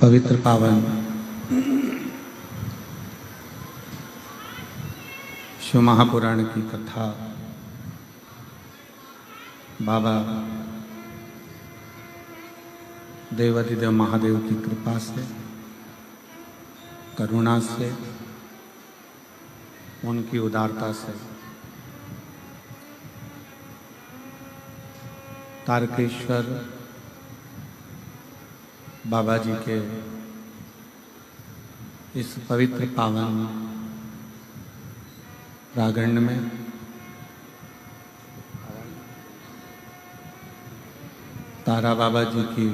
पवित्र पावन शिव महापुराण की कथा बाबा देवाधिदेव महादेव की कृपा से, करुणा से, उनकी उदारता से तारकेश्वर बाबा जी के इस पवित्र पावन प्रांगण में तारा बाबा जी की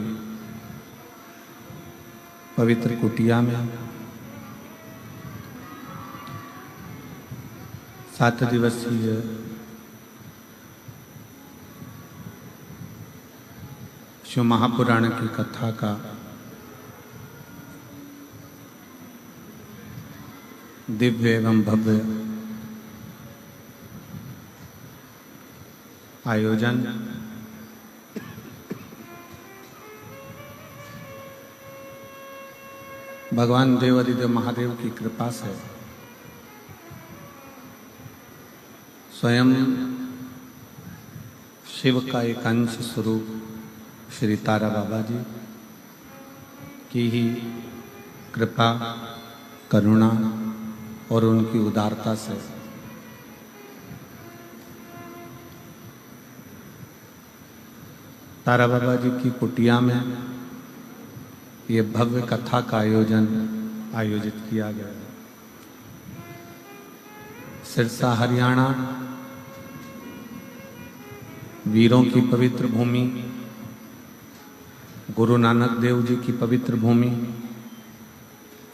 पवित्र कुटिया में 7 दिवसीय शिव महापुराण की कथा का दिव्य एवं भव्य आयोजन भगवान देवाधिदेव महादेव की कृपा से स्वयं शिव का एक अंश स्वरूप श्री तारा बाबा जी की ही कृपा, करुणा और उनकी उदारता से तारा बाबा जी की कुटिया में ये भव्य कथा का आयोजित किया गया। सिरसा हरियाणा वीरों की पवित्र भूमि, गुरु नानक देव जी की पवित्र भूमि,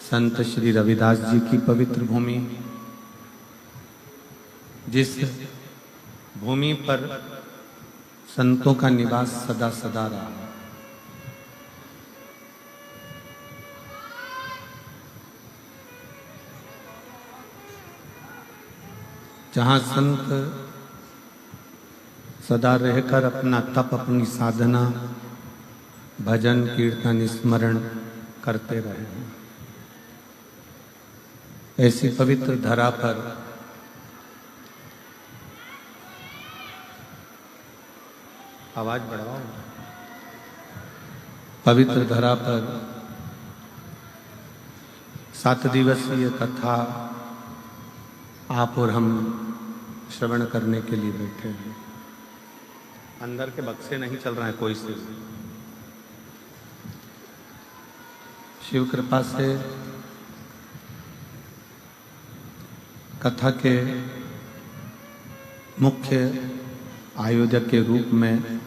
संत श्री रविदास जी की पवित्र भूमि, जिस भूमि पर संतों का निवास सदा सदा रहा, जहां संत सदा रहकर अपना तप, अपनी साधना, भजन, कीर्तन, स्मरण करते रहे, ऐसी पवित्र धरा पर आवाज बढ़ाओ। पवित्र धरा पर 7 दिवसीय कथा आप और हम श्रवण करने के लिए बैठे हैं। अंदर के बक्से नहीं चल रहा है कोई से। शिव कृपा से कथा के मुख्य आयोजक के रूप में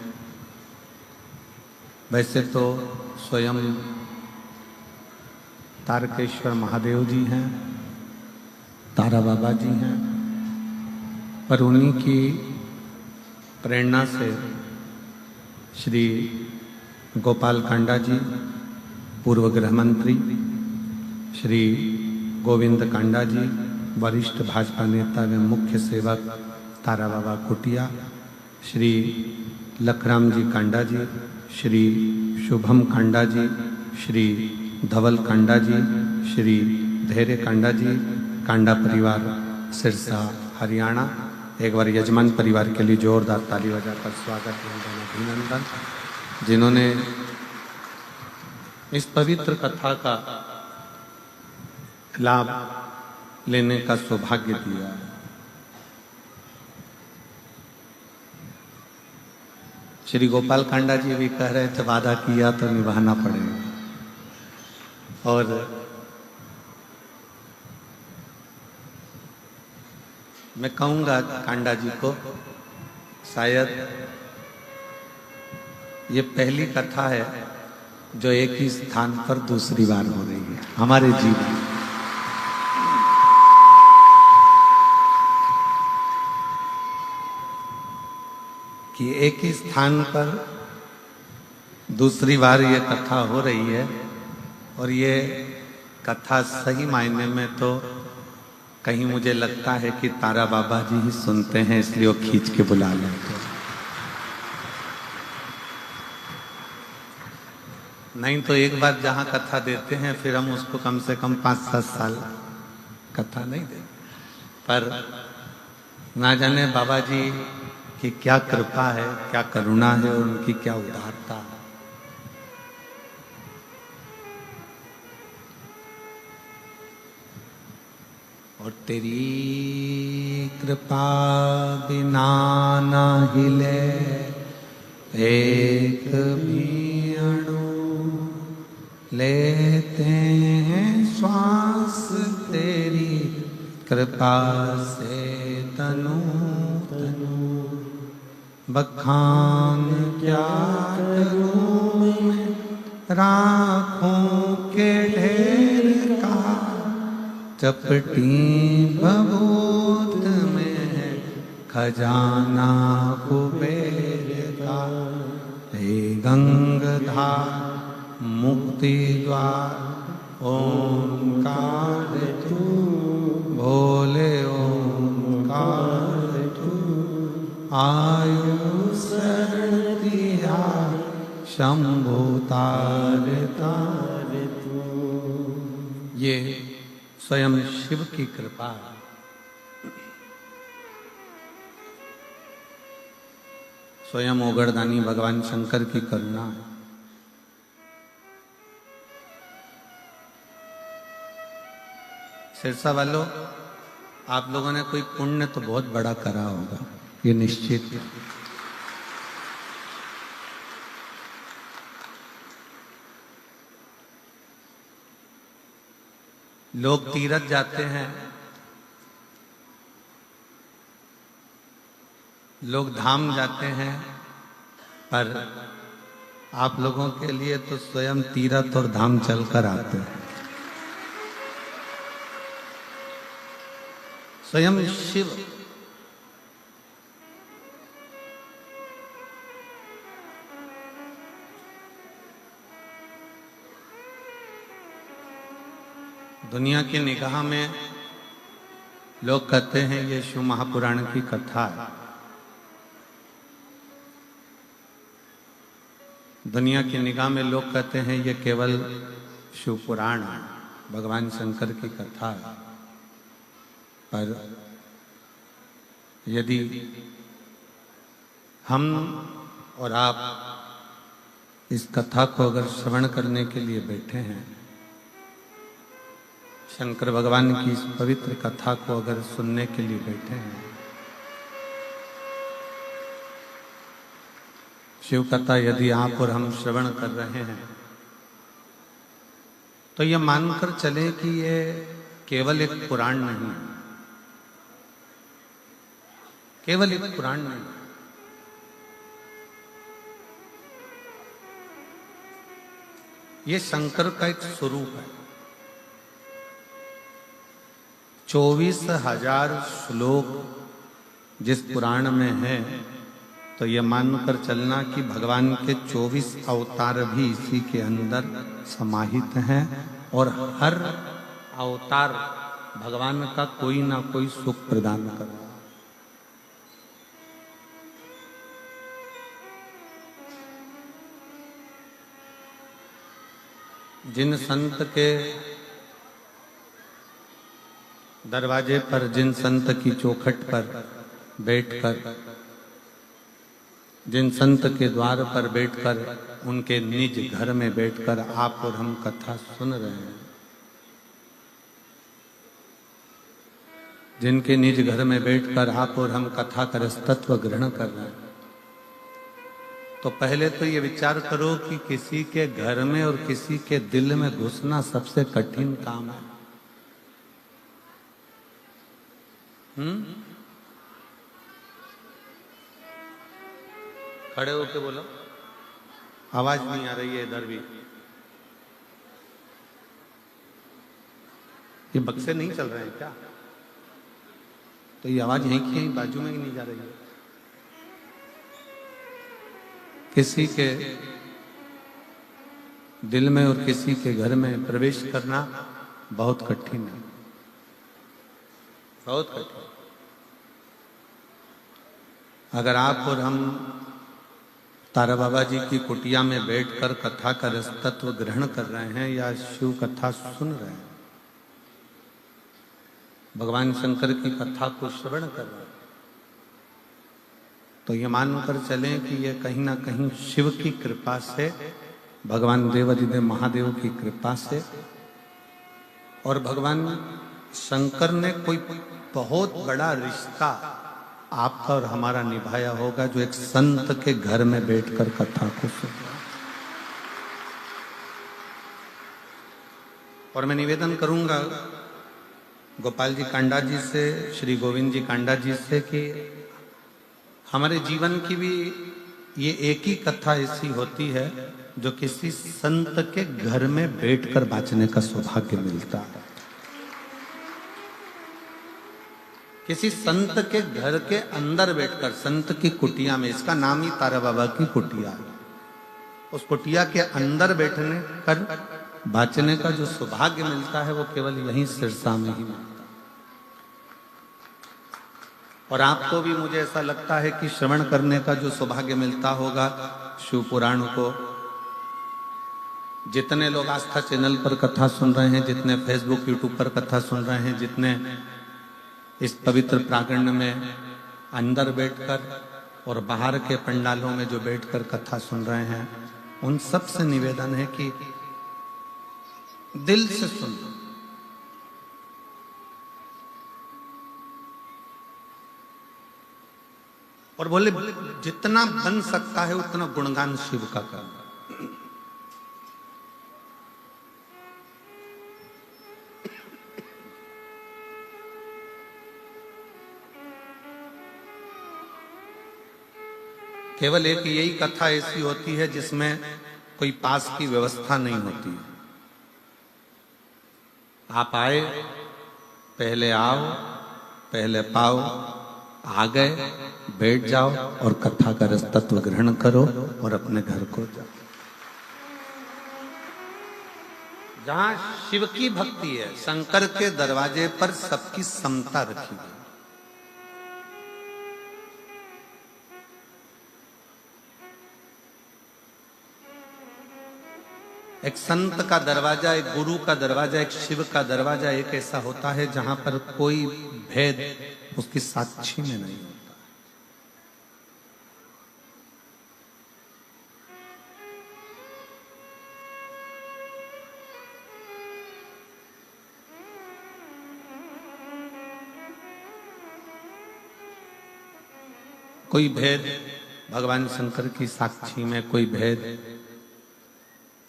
वैसे तो स्वयं तारकेश्वर महादेव जी हैं, तारा बाबा जी हैं, पर उन्हीं की प्रेरणा से श्री गोपाल कांडा जी, पूर्व गृह मंत्री, श्री गोविंद कांडा जी, वरिष्ठ भाजपा नेता एवं मुख्य सेवक तारा बाबा कुटिया, श्री लखराम जी कांडा जी, श्री शुभम कांडा जी, श्री धवल कांडा जी, श्री धैर्य कांडा जी, कांडा परिवार सिरसा हरियाणा। एक बार यजमान परिवार के लिए जोरदार ताली बजाकर स्वागत एवं अभिनंदन, जिन्होंने इस पवित्र कथा का लाभ लेने का सौभाग्य दिया है। श्री गोपाल कांडा जी भी कह रहे थे वादा किया तो निभाना पड़ेगा, और मैं कहूँगा कांडा जी को, शायद ये पहली कथा है जो एक ही स्थान पर दूसरी बार हो रही है हमारे जीवन। कि एक ही स्थान पर दूसरी बार ये कथा हो रही है, और ये कथा सही मायने में तो कहीं मुझे लगता है कि तारा बाबा जी ही सुनते हैं, इसलिए वो खींच के बुला लेते हैं। नहीं तो एक बार जहाँ कथा देते हैं फिर हम उसको कम से कम 5-7 साल कथा नहीं देते। पर ना जाने बाबा जी की क्या कृपा है, क्या करुणा है और उनकी क्या उदारता है। और तेरी कृपा बिना ना हिले एक भी अणु, लेते हैं श्वास तेरी कृपा से तनु तनु। बखान क्या करूं मैं राखों के ढेर का, चपटी बबूत में खजाना कुबेर का। हे गंगाधार मुक्ति द्वार ओंकार तू, भोले ओंकार तू। आयु शरण दिया शंभु तार तार तू। ये स्वयं शिव की कृपा है। स्वयं ओगरदानी भगवान शंकर की करुणा है। सिरसा वालों, आप लोगों ने कोई पुण्य तो बहुत बड़ा करा होगा, ये निश्चित है। लोग तीरथ जाते हैं, लोग धाम जाते हैं, पर आप लोगों के लिए तो स्वयं तीरथ और धाम चलकर आते हैं। स्वयं शिव दुनिया की निगाह में लोग कहते हैं ये शिव महापुराण की कथा है। दुनिया की निगाह में लोग कहते हैं ये केवल शिव पुराण है, भगवान शंकर की कथा है। पर यदि हम और आप इस कथा को अगर श्रवण करने के लिए बैठे हैं, शंकर भगवान की इस पवित्र कथा को अगर सुनने के लिए बैठे हैं, शिव कथा यदि आप और हम श्रवण कर रहे हैं, तो ये मानकर चले कि ये केवल एक पुराण नहीं है, केवल एक पुराण नहीं। ये शंकर का एक स्वरूप है। 24,000 श्लोक जिस पुराण में है, तो ये मानकर चलना कि भगवान के 24 अवतार भी इसी के अंदर समाहित हैं और हर अवतार भगवान का कोई ना कोई सुख प्रदान कर रहा है। जिन संत के दरवाजे पर, जिन संत की चौखट पर बैठकर, जिन संत के द्वार पर बैठकर, उनके निज घर में बैठकर आप और हम कथा सुन रहे हैं, जिनके निज घर में बैठकर आप और हम कथा का रसतत्व ग्रहण कर रहे हैं, तो पहले तो ये विचार करो कि किसी के घर में और किसी के दिल में घुसना सबसे कठिन काम है। खड़े होके बोलो, आवाज नहीं आ रही है इधर भी। ये बक्से नहीं चल रहे हैं क्या? तो ये आवाज यहीं की यहीं बाजू में ही नहीं जा रही है। किसी के दिल में और किसी के घर में प्रवेश करना बहुत कठिन है, बहुत कठिन। अगर आप और हम तारा बाबा जी की कुटिया में बैठकर कथा का रसतत्व ग्रहण कर रहे हैं या शिव कथा सुन रहे हैं, भगवान शंकर की कथा को श्रवण कर रहे हैं, तो ये मानकर चलें कि ये कहीं ना कहीं शिव की कृपा से, भगवान देवाधिदेव महादेव की कृपा से, और भगवान शंकर ने कोई बहुत बड़ा रिश्ता आपका और हमारा निभाया होगा, जो एक संत के घर में बैठकर कथा को सुना। और मैं निवेदन करूंगा गोपाल जी कांडा जी से, श्री गोविंद जी कांडा जी से, कि हमारे जीवन की भी ये एक ही कथा ऐसी होती है जो किसी संत के घर में बैठकर बांचने का सौभाग्य मिलता है। किसी संत के घर के अंदर बैठकर, संत की कुटिया में, इसका नाम ही तारा बाबा की कुटिया है, उस कुटिया के अंदर बैठने कर बांचने का जो सौभाग्य मिलता है वो केवल यहीं सिरसा में ही मिलता है। और आपको भी मुझे ऐसा लगता है कि श्रवण करने का जो सौभाग्य मिलता होगा शिव पुराण को, जितने लोग आस्था चैनल पर कथा सुन रहे हैं, जितने फेसबुक यूट्यूब पर कथा सुन रहे हैं, जितने इस पवित्र प्रांगण में अंदर बैठकर और बाहर के पंडालों में जो बैठकर कथा सुन रहे हैं, उन सब से निवेदन है कि दिल से सुनो, और बोले जितना बन सकता है उतना गुणगान शिव का करना। केवल एक यही कथा ऐसी होती है जिसमें कोई पास की व्यवस्था नहीं होती। आप आए, पहले आओ, पहले पाओ, आ गए, बैठ जाओ और कथा का रस तत्व ग्रहण करो और अपने घर को जाओ। जहां शिव की भक्ति है, शंकर के दरवाजे पर सबकी समता रखी गई। एक संत का दरवाजा, एक गुरु का दरवाजा, एक शिव का दरवाजा एक ऐसा होता है जहां पर कोई भेद उसकी साक्षी में नहीं होता। कोई भेद भगवान शंकर की साक्षी में, कोई भेद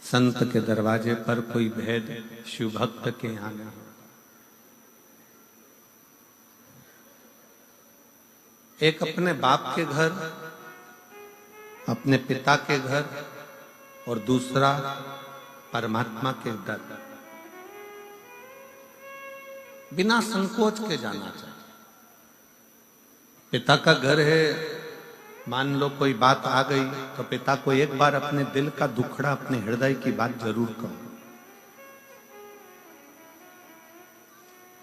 संत के दरवाजे पर, कोई भेद शिव भक्त के यहां नहीं। एक अपने बाप के घर, अपने पिता के घर, और दूसरा परमात्मा के दर, बिना संकोच के जाना चाहिए। पिता का घर है, मान लो कोई बात आ गई तो पिता को एक बार अपने दिल का दुखड़ा, अपने हृदय की बात जरूर कहो।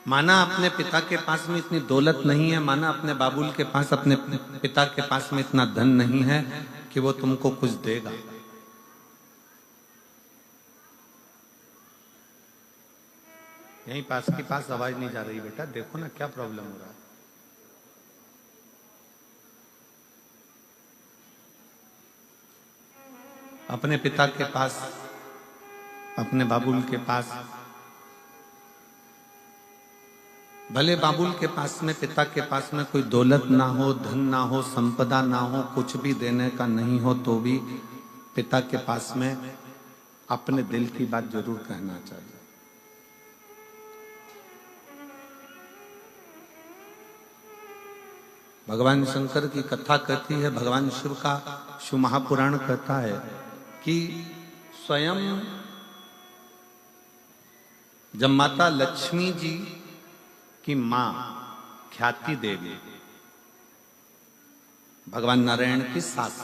माना अपने पिता के पास में इतनी दौलत नहीं है, माना अपने बाबुल के पास, अपने पिता के पास में इतना धन नहीं है कि वो तुमको कुछ देगा। यहीं पास की पास आवाज नहीं जा रही बेटा, देखो ना क्या प्रॉब्लम हो रहा है। अपने पिता के पास, अपने बाबुल के पास, भले बाबुल के पास में, पिता के पास में कोई दौलत ना हो, धन ना हो, संपदा ना हो, कुछ भी देने का नहीं हो, तो भी पिता के पास में अपने दिल की बात जरूर कहना चाहिए। भगवान शंकर की कथा कहती है, भगवान शिव का शिव महापुराण कहता है कि स्वयं जब माता लक्ष्मी जी की मां ख्याति देवी, भगवान नारायण की सास,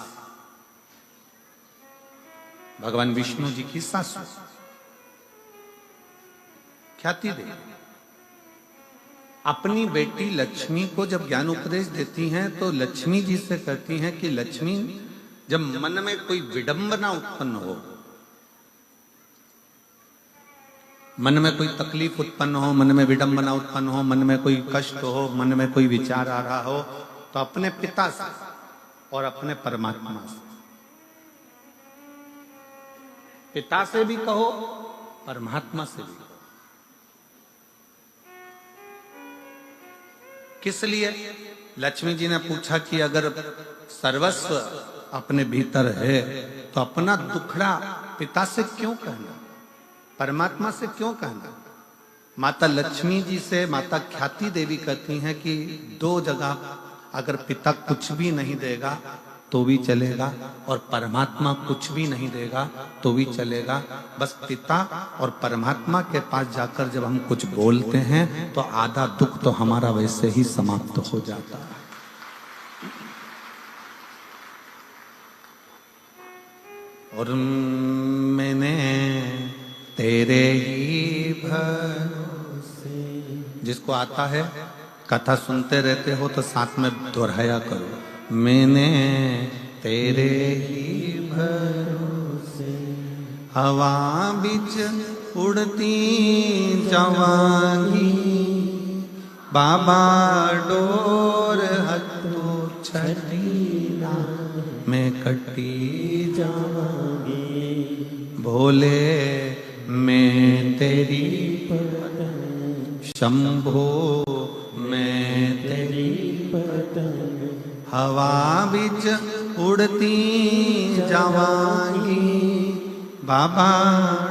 भगवान विष्णु जी की सासू ख्याति देवी, अपनी बेटी लक्ष्मी को जब ज्ञान उपदेश देती हैं तो लक्ष्मी जी से कहती हैं कि लक्ष्मी, जब मन में कोई विडंबना उत्पन्न हो, मन में कोई तकलीफ उत्पन्न हो, मन में विडंबना उत्पन्न हो, मन में कोई कष्ट हो, मन में कोई विचार आ रहा हो, तो अपने पिता से और अपने परमात्मा से, पिता से भी कहो, परमात्मा से भी कहो। किस लिए? लक्ष्मी जी ने पूछा कि अगर सर्वस्व अपने भीतर है तो अपना दुखड़ा पिता से क्यों कहना, परमात्मा से क्यों कहना? माता लक्ष्मी जी से माता ख्याति देवी कहती हैं कि दो जगह अगर पिता कुछ भी नहीं देगा तो भी चलेगा और परमात्मा कुछ भी नहीं देगा तो भी चलेगा। बस पिता और परमात्मा के पास जाकर जब हम कुछ बोलते हैं तो आधा दुख तो हमारा वैसे ही समाप्त हो जाता है। और मैंने तेरे ही भरोसे, जिसको आता है कथा सुनते रहते हो तो साथ में दोहराया करो, मैंने तेरे ही भरोसे हवा बिच उड़ती जावांगी, बाबा डोर हथो छड़ीना मैं कटी जावांगी, भोले मैं तेरी पतंग, शंभो मैं तेरी पतंग, हवा बिच उड़ती जावांगी, बाबा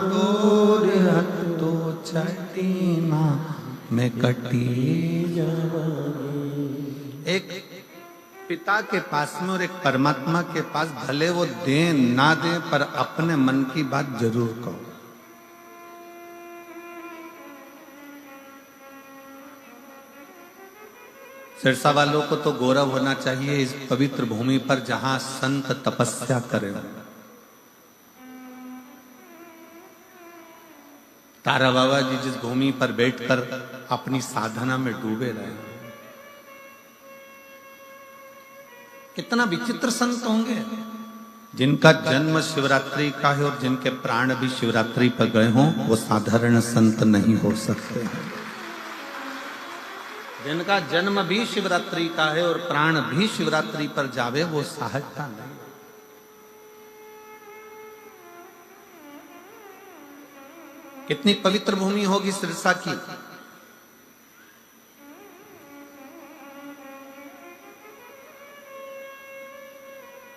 डोर हथो छड़ीना मैं कटी जावांगी। एक पिता के पास में और एक परमात्मा के पास भले वो दे ना दे पर अपने मन की बात जरूर कहो। सिरसा वालों को तो गौरव होना चाहिए इस पवित्र भूमि पर जहां संत तपस्या करें। तारा बाबा जी जिस भूमि पर बैठकर अपनी साधना में डूबे रहे, कितना विचित्र संत होंगे जिनका जन्म शिवरात्रि का है और जिनके प्राण भी शिवरात्रि पर गए हों, वो साधारण संत नहीं हो सकते। जिनका जन्म भी शिवरात्रि का है और प्राण भी शिवरात्रि पर जावे, वो सहजता नहीं। कितनी पवित्र भूमि होगी सिरसा की।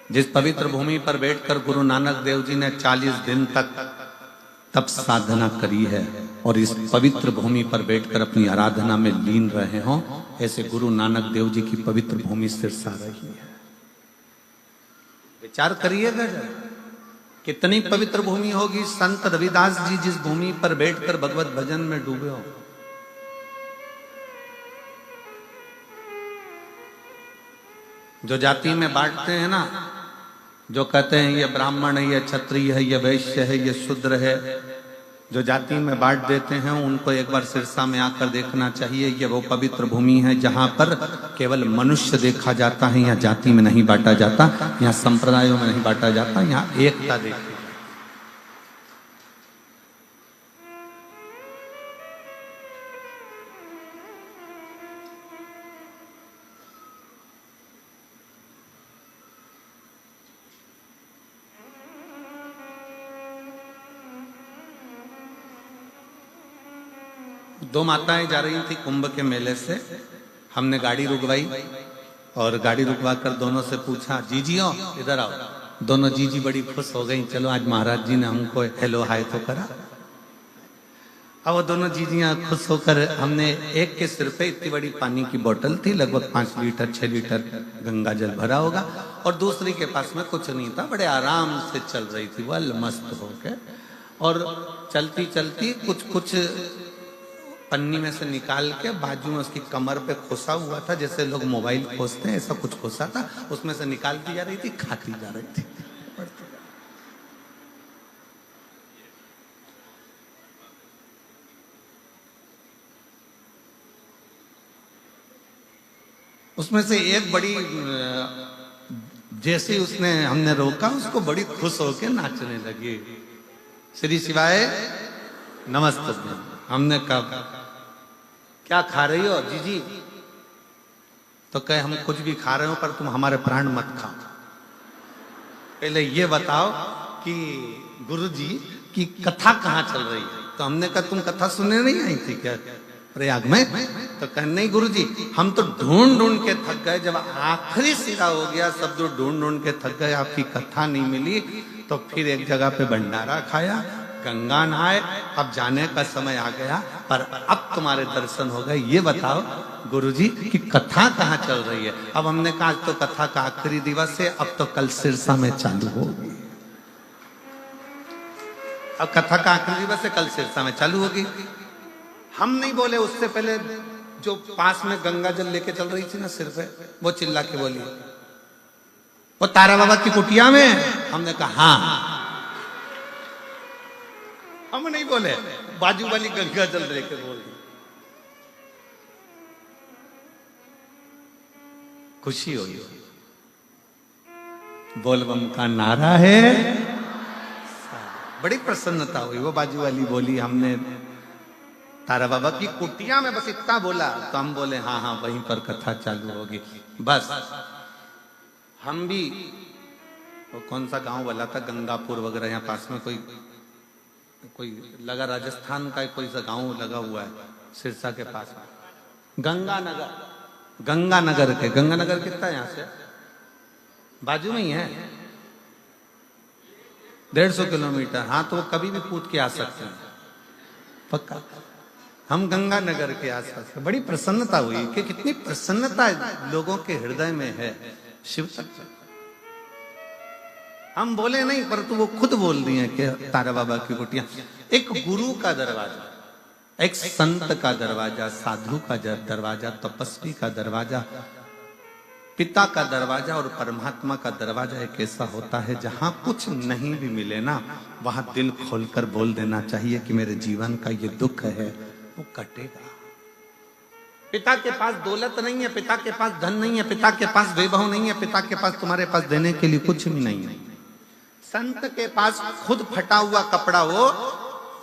जिस पवित्र भूमि पर बैठकर गुरु नानक देव जी ने 40 दिन तक तप साधना करी है और इस पवित्र भूमि पर बैठकर अपनी आराधना में लीन रहे हों, ऐसे गुरु नानक देव जी की पवित्र भूमि सिरसा रही है। विचार करिएगा कितनी पवित्र भूमि होगी। संत रविदास जी जिस भूमि पर बैठकर भगवत भजन में डूबे हो, जो जाति में बांटते हैं ना, जो कहते हैं ये ब्राह्मण है, ये क्षत्रिय है, ये वैश्य है, ये शूद्र है, जो जाति में बांट देते हैं उनको एक बार सिरसा में आकर देखना चाहिए। ये वो पवित्र भूमि है जहां पर केवल मनुष्य देखा जाता है। यहाँ जाति में नहीं बांटा जाता, यहाँ संप्रदायों में नहीं बांटा जाता, यहाँ एकता देखी। दो माताएं जा रही थी कुंभ के मेले से। हमने गाड़ी रुकवाई और गाड़ी रुकवा कर दोनों से पूछा, जीजियो इधर आओ। दोनों जीजी बड़ी खुश हो गई, चलो आज महाराज जी ने हमको हेलो हाय तो करा। अब वो दोनों जीजियां खुश होकर, हमने एक के सिर पे इतनी बड़ी पानी की बोतल थी, लगभग 5 लीटर 6 लीटर गंगा जल भरा होगा, और दूसरी के पास में कुछ नहीं था, बड़े आराम से चल रही थी वह मस्त होकर। और चलती चलती कुछ पन्नी में से निकाल के बाजू में उसकी कमर पे खोसा हुआ था, जैसे लोग मोबाइल खोसते हैं, ऐसा कुछ खोसा था, उसमें से निकालती जा रही थी, खाती जा रही थी। उसमें से एक बड़ी जैसे ही उसने हमने रोका उसको बड़ी खुश होके नाचने लगी। श्री शिवाय नमस्ते। हमने कहा क्या खा रही हो जीजी? तो कहे हम कुछ भी खा रहे हो पर तुम हमारे प्राण मत खाओ। पहले ये बताओ कि गुरुजी की कथा कहाँ चल रही है? तो हमने कहा तुम कथा सुनने नहीं आई थी क्या प्रयाग में? तो कहे नहीं गुरुजी हम तो ढूंढ ढूंढ के थक गए, जब आखिरी सिरा हो गया सब जो ढूंढ ढूंढ के थक गए, आपकी कथा नहीं मिली, तो फिर एक जगह पे भंडारा खाया, गंगा नहाए, अब जाने का समय आ गया, पर अब तुम्हारे दर्शन हो गए। ये बताओ गुरुजी की कथा कहाँ चल रही है? अब हमने कहा आज तो कथा का आखिरी दिवस है, अब तो कल सिरसा में चालू होगी। अब कथा का आखिरी दिवस है, कल सिरसा में चालू होगी। हम नहीं बोले, उससे पहले जो पास में गंगा जल लेके चल रही थी ना सिर पे, वो चिल्ला के बोली वो तारा बाबा की कुटिया में। हमने कहा हाँ। हम नहीं बोले, बाजू वाली गंगा जल लेके बोल दी। खुशी हुई, बोलबम का नारा है, बड़ी प्रसन्नता हुई। वो बाजू वाली बोली हमने तारा बाबा की कुटिया में बस इतना बोला, तो हम बोले हाँ हाँ वहीं पर कथा चालू होगी। बस हम भी, वो कौन सा गांव वाला था, गंगापुर वगैरह, यहाँ पास में कोई लगा, राजस्थान का कोई सा गांव लगा हुआ है सिरसा के पास में, गंगानगर के, गंगानगर कितना है यहाँ से? बाजू में ही है, 150 किलोमीटर। हाँ तो वो कभी भी कूद के आ सकते हैं पक्का। हम गंगानगर के आसपास, बड़ी प्रसन्नता हुई कि कितनी प्रसन्नता लोगों के हृदय में है शिव तत्व। हम बोले नहीं, परंतु वो खुद बोल रही है कि तारा बाबा की कुटिया एक गुरु का दरवाजा, एक संत का दरवाजा, साधु का दरवाजा, तपस्वी का दरवाजा, पिता का दरवाजा और परमात्मा का दरवाजा एक ऐसा होता है जहां कुछ नहीं भी मिले ना, वहां दिल खोलकर बोल देना चाहिए कि मेरे जीवन का ये दुख है वो कटेगा। पिता के पास दौलत नहीं है, पिता के पास धन नहीं है, पिता के पास वैभव नहीं है, पिता के पास तुम्हारे पास देने के लिए कुछ भी नहीं है। संत के पास खुद फटा हुआ कपड़ा हो,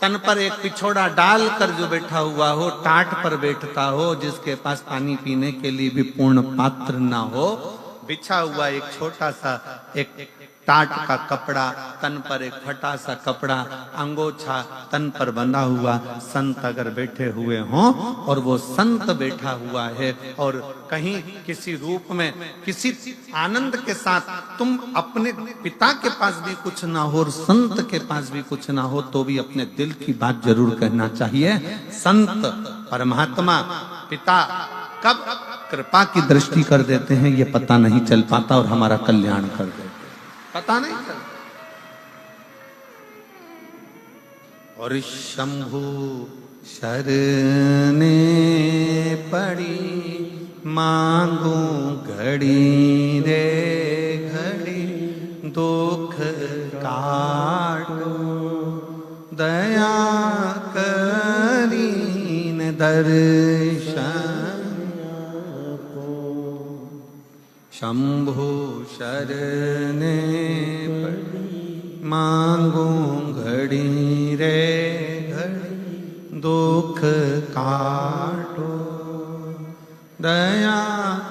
तन पर एक पिछोड़ा डाल कर जो बैठा हुआ हो, टाट पर बैठता हो, जिसके पास पानी पीने के लिए भी पूर्ण पात्र ना हो, बिछा हुआ एक छोटा सा एक टाट का कपड़ा, तन पर एक फटा सा कपड़ा, अंगोछा तन पर बंधा हुआ संत अगर बैठे हुए हों, और वो संत बैठा हुआ है और कहीं किसी रूप में किसी आनंद के साथ, तुम अपने पिता के पास भी कुछ ना हो और संत के पास भी कुछ ना हो, तो भी अपने दिल की बात जरूर कहना चाहिए। संत परमात्मा पिता कब कृपा की दृष्टि कर देते हैं ये पता नहीं चल पाता, और हमारा कल्याण कर देते पता नहीं चलता। और शंभु शरणे पड़ी मांगू घड़ी रे घड़ी, दुख काटो दया करीन दर्शन। शंभु शरणे पड़ी मांगू घड़ी रे घड़ी, दुख काटो दया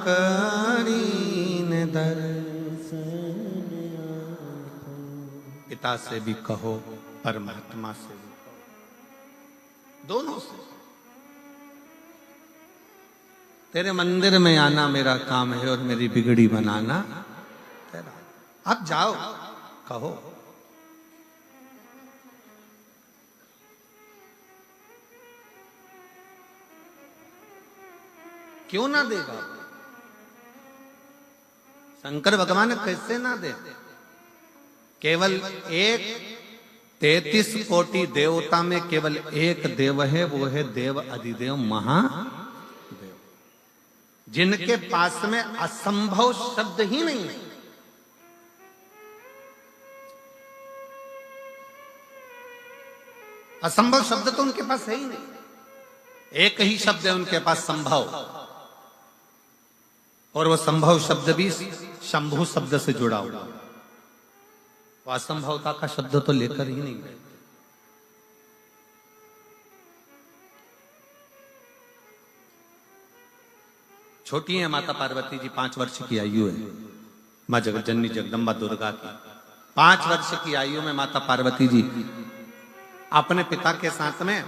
करीन दर्शन। पिता से भी कहो, परमात्मा से भी कहो, दोनों से। तेरे मंदिर में आना मेरा काम है और मेरी बिगड़ी बनाना तेरा। अब जाओ कहो। क्यों ना देगा? शंकर भगवान कैसे ना दे? केवल एक 33 कोटि देवता में केवल एक देव है, वो है देव अधिदेव महादेव, जिनके पास में असंभव शब्द ही नहीं है। असंभव शब्द तो उनके पास है ही नहीं, एक ही शब्द है उनके पास, संभव। और वो संभव शब्द भी शंभु शब्द से जुड़ा हुआ। वो असंभवता का शब्द तो लेकर ही नहीं गए। छोटी है माता पार्वती जी, 5 वर्ष की आयु है मां जगतजननी जगदम्बा दुर्गा की। 5 वर्ष की आयु में माता पार्वती जी अपने पिता के साथ में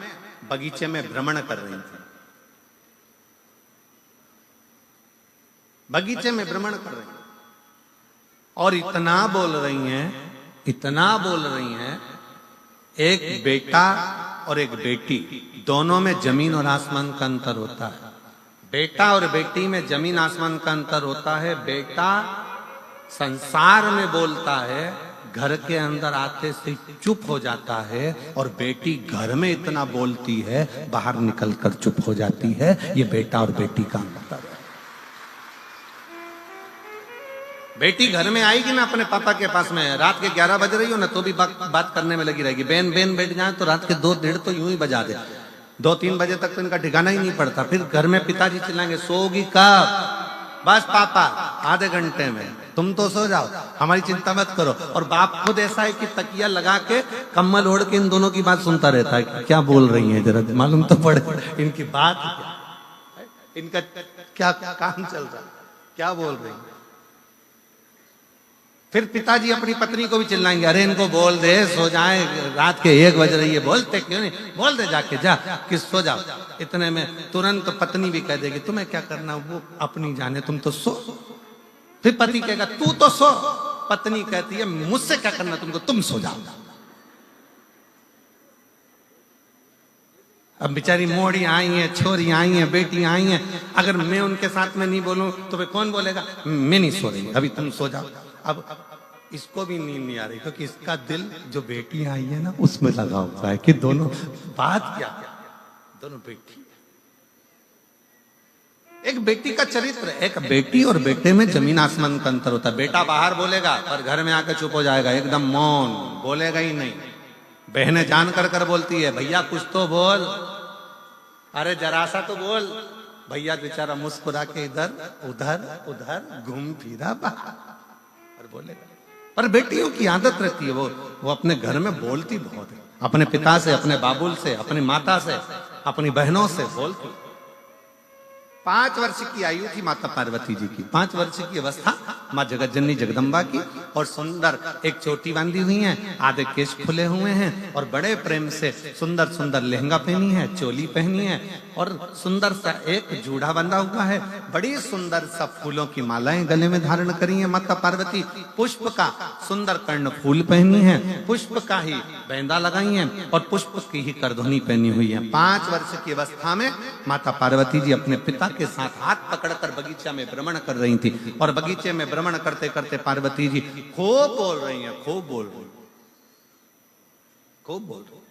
बगीचे में भ्रमण कर रही थी। बगीचे में भ्रमण कर रही हैं और इतना बोल रही हैं, इतना बोल रही हैं, एक बेटा और एक बेटी, दोनों में जमीन और आसमान का अंतर होता है। बेटा और बेटी में जमीन आसमान का अंतर होता है। बेटा संसार में बोलता है, घर के अंदर आते से चुप हो जाता है, और बेटी घर में इतना बोलती है, बाहर निकलकर चुप हो जाती है। ये बेटा और बेटी का अंतर है। बेटी घर में आएगी ना अपने पापा के पास में, रात के 11 बज रही हो ना तो भी बात करने में लगी रहेगी। बेन बेन बैठ जाए तो रात के 2-1:30 तो यूं ही बजा दे। 2-3 बजे तक तो इनका ठिकाना ही नहीं पड़ता। फिर घर में पिताजी चिल्लाएंगे, सोगी कब? बस पापा आधे घंटे में, तुम तो सो जाओ, हमारी चिंता मत करो। और बाप खुद ऐसा है कि तकिया लगा के कम्बल ओढ़ के इन दोनों की बात सुनता रहता है कि क्या बोल रही है, जरा मालूम तो पड़े इनकी बात क्या, इनका क्या काम चल रहा है, क्या बोल रही है। फिर पिताजी अपनी पत्नी को भी चिल्लाएंगे, अरे इनको बोल दे सो जाए, रात के 1 बज रही है, बोलते क्यों नहीं, बोल दे जाके, जा कि सो जाओ। इतने में तुरंत पत्नी भी कह देगी, तुम्हें क्या करना, वो अपनी जाने, तुम तो सो। फिर पति कहेगा, तू तो सो। पत्नी कहती है, मुझसे क्या करना तुमको, तुम सो जाओ। अब बेचारी मोड़ी आई है, छोरी आई है, बेटी आई है, अगर मैं उनके साथ में नहीं बोलूं तो फिर कौन बोलेगा, मैं नहीं सो रही, अभी तुम सो जाओ। अब इसको भी नींद नहीं आ रही, क्योंकि इसका दिल जो बेटी आई है ना उसमें लगा हुआ है कि दोनों बात क्या, दोनों बेटी। एक बेटी का चरित्र, एक बेटी और बेटे में जमीन आसमान का अंतर होता है। बेटा बाहर बोलेगा पर घर में आकर चुप हो जाएगा, एकदम मौन, बोलेगा ही नहीं। बहनें जान कर बोलती है, भैया कुछ तो बोल, अरे जरा सा तो बोल। भैया बेचारा मुस्कुरा के इधर उधर उधर घूम फिरा बाहर और बोलेगा। पर बेटियों की आदत रहती है, वो अपने घर में बोलती बहुत है, अपने पिता से, अपने बाबुल से, अपनी माता से, अपनी बहनों से बोलती। 5 वर्ष की आयु थी माता पार्वती जी की। 5 वर्ष की अवस्था माँ जगतजननी जगदम्बा की, और सुंदर एक चोटी बांधी हुई है, आधे केश खुले हुए हैं, और बड़े प्रेम से सुंदर सुंदर लहंगा पहनी है, चोली पहनी है, और सुंदर सा एक जूड़ा बंधा हुआ है। बड़ी सुंदर सा फूलों की मालाएं गले में धारण करी है माता पार्वती। पुष्प का सुंदर कर्ण फूल पहनी है, पुष्प का ही बैंदा लगाई है, और पुष्प की ही करधुनी पहनी हुई है। 5 वर्ष की अवस्था में माता पार्वती जी अपने पिता के साथ हाथ पकड़कर बगीचा में भ्रमण कर रही थी, और बगीचे में भ्रमण करते करते पार्वती जी खूब बोल रही हैं, खूब बोल रही, खूब बोल रही।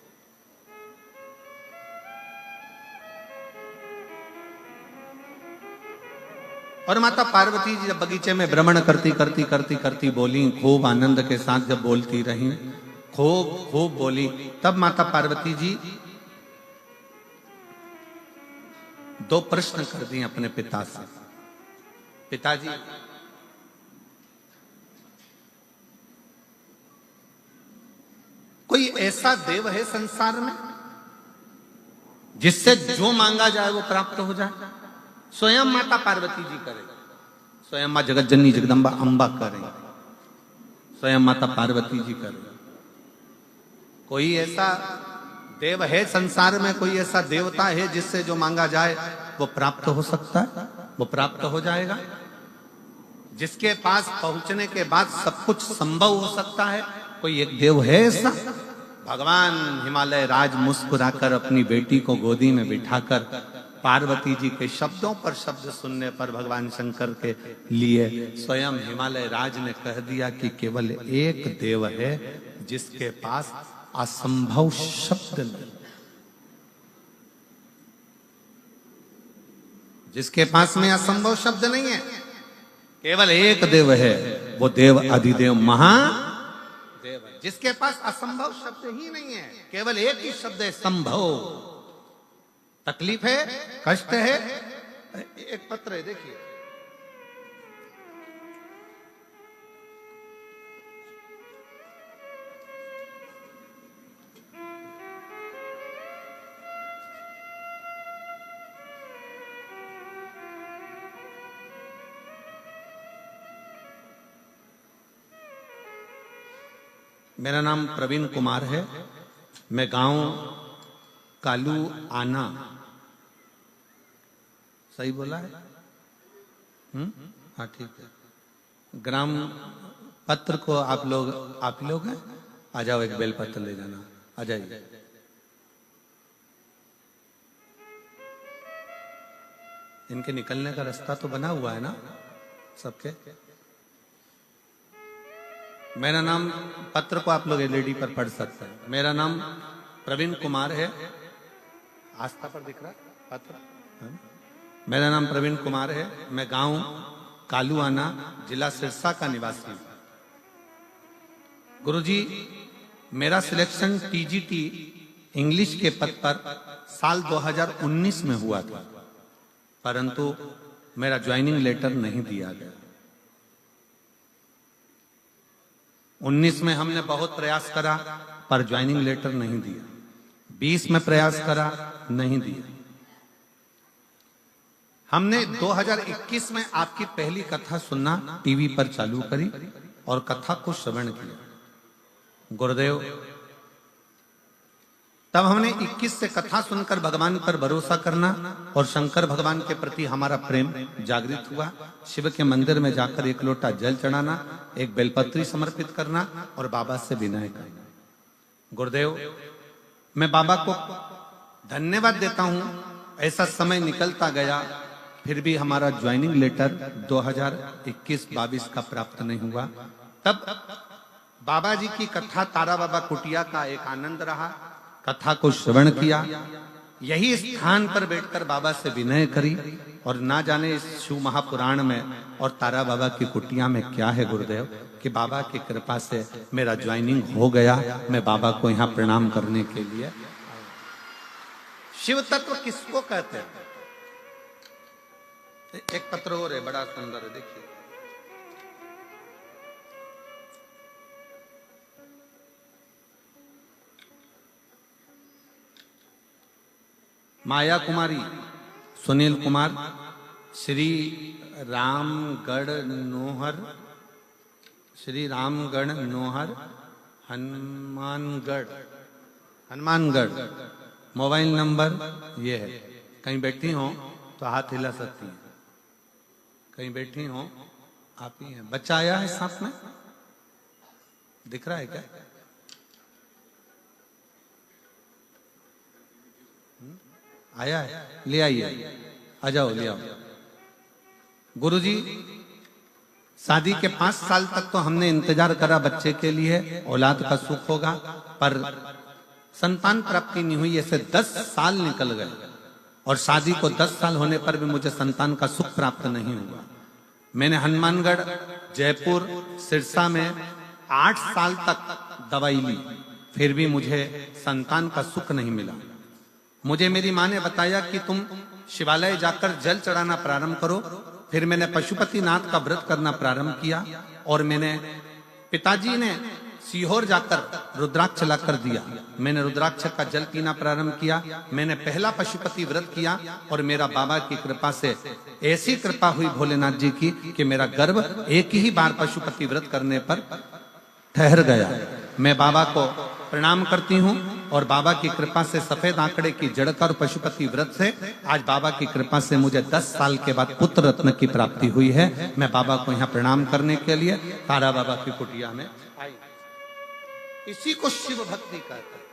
और माता पार्वती जी जब बगीचे में भ्रमण करती बोली, खूब आनंद के साथ जब बोलती रही, खूब खूब बोली, तब माता पार्वती जी 2 प्रश्न कर दिए अपने पिता से। पिताजी, कोई ऐसा देव है संसार में जिससे जो मांगा जाए वो प्राप्त हो जाए? स्वयं माता पार्वती जी करें, स्वयं मां जगतजननी जगदम्बा अम्बा करें, स्वयं माता पार्वती जी करें। कोई ऐसा देव है संसार में, कोई ऐसा देवता है जिससे जो मांगा जाए वो प्राप्त हो सकता है, वो प्राप्त हो जाएगा, जिसके पास पहुंचने के बाद सब कुछ संभव हो सकता है? कोई एक देव है ऐसा? भगवान हिमालय राज मुस्कुराकर अपनी बेटी को गोदी में बिठाकर पार्वती जी के शब्दों पर शब्द सुनने पर भगवान शंकर के लिए स्वयं हिमालय राज ने कह दिया कि केवल एक देव है जिसके पास असंभव शब्द नहीं, जिसके पास में असंभव शब्द नहीं है। केवल एक देव है, वो देव अधिदेव महादेव है, जिसके पास असंभव शब्द ही नहीं है। केवल एक ही शब्द है, संभव। तकलीफ है, कष्ट है, एक पत्र है, देखिए, मेरा नाम प्रवीण कुमार है। मैं गांव कालू आना, सही बोला है? हाँ ठीक है। ग्राम पत्र को आप लोग हैं, आ जाओ, एक बेलपत्र ले जाना, आ जाइए। इनके निकलने का रास्ता तो बना हुआ है ना सबके? मेरा नाम, पत्र को आप लोग एलईडी पर पढ़ सकते हैं। मेरा नाम प्रवीण कुमार है। आस्था पर दिख रहा है पत्र? मेरा नाम प्रवीण कुमार है। मैं गांव कालूआना, जिला सिरसा का निवासी हूं। गुरुजी, मेरा सिलेक्शन टीजीटी इंग्लिश के पद पर साल 2019 में हुआ था, परंतु मेरा ज्वाइनिंग लेटर नहीं दिया गया। 19 में हमने बहुत प्रयास करा पर ज्वाइनिंग लेटर नहीं दिया। 20 में प्रयास करा, नहीं दिया। हमने 2021 में आपकी पहली कथा सुनना टीवी पर चालू करी और कथा को श्रवण किया। गुरुदेव, तब हमने 21 से कथा सुनकर भगवान पर भरोसा करना और शंकर भगवान के प्रति हमारा प्रेम जागृत हुआ। शिव के मंदिर में जाकर एक लोटा जल चढ़ाना, एक बेलपत्री समर्पित करना और बाबा से विनय करना। गुरुदेव, मैं बाबा को धन्यवाद देता हूं। ऐसा समय निकलता गया, फिर भी हमारा ज्वाइनिंग लेटर 2021-22 का प्राप्त नहीं हुआ। तब बाबा जी की कथा तारा बाबा कुटिया का एक आनंद रहा। कथा को श्रवण किया, यही स्थान पर बैठकर बाबा से विनय करी और ना जाने इस शिव महापुराण में और तारा बाबा की कुटिया में क्या है गुरुदेव, कि बाबा की कृपा से मेरा ज्वाइनिंग हो गया। मैं बाबा को यहाँ प्रणाम करने के लिए। शिव तत्व किसको कहते हैं? एक पत्र और है, बड़ा सुंदर है, देखिए। माया कुमारी, सुनील कुमार, श्री रामगढ़ नोहर, श्री रामगढ़ नोहर, हनुमानगढ़। मोबाइल नंबर ये है। कहीं बैठी हो तो हाथ हिला सकती हैं, कहीं बैठी हो आप ही हैं। बच्चा आया है साथ में, दिख रहा है क्या? आया है, ले आइए, आ जाओ, ले आओ। गुरुजी, शादी के 5 साल तक तो हमने इंतजार करा बच्चे के लिए, औलाद का सुख होगा, पर संतान प्राप्ति नहीं हुई। ऐसे 10 साल निकल गए और शादी को 10 साल होने पर भी मुझे संतान का सुख प्राप्त नहीं हुआ। मैंने हनुमानगढ़, जयपुर, सिरसा में 8 साल तक दवाई ली, फिर भी मुझे संतान का सुख नहीं मिला। मुझे मेरी माँ ने बताया कि तुम शिवालय जाकर जल चढ़ाना प्रारंभ करो। फिर मैंने पशुपतिनाथ का व्रत करना प्रारंभ किया और मैंने, पिताजी ने सीहोर जाकर रुद्राक्ष लाकर दिया। मैंने रुद्राक्ष का जल पीना प्रारंभ किया। मैंने पहला पशुपति व्रत किया और मेरा बाबा की कृपा से ऐसी कृपा हुई भोलेनाथ जी की कि मेरा गर्भ एक ही बार पशुपति व्रत करने पर ठहर गया। मैं बाबा को प्रणाम करती हूँ और बाबा की कृपा से सफेद आंकड़े की जड़कर पशुपति व्रत से आज बाबा की कृपा से मुझे 10 साल के बाद पुत्र रत्न की प्राप्ति हुई है। मैं बाबा को यहाँ प्रणाम करने के लिए तारा बाबा की कुटिया में आई। इसी को शिव भक्ति कहते हैं।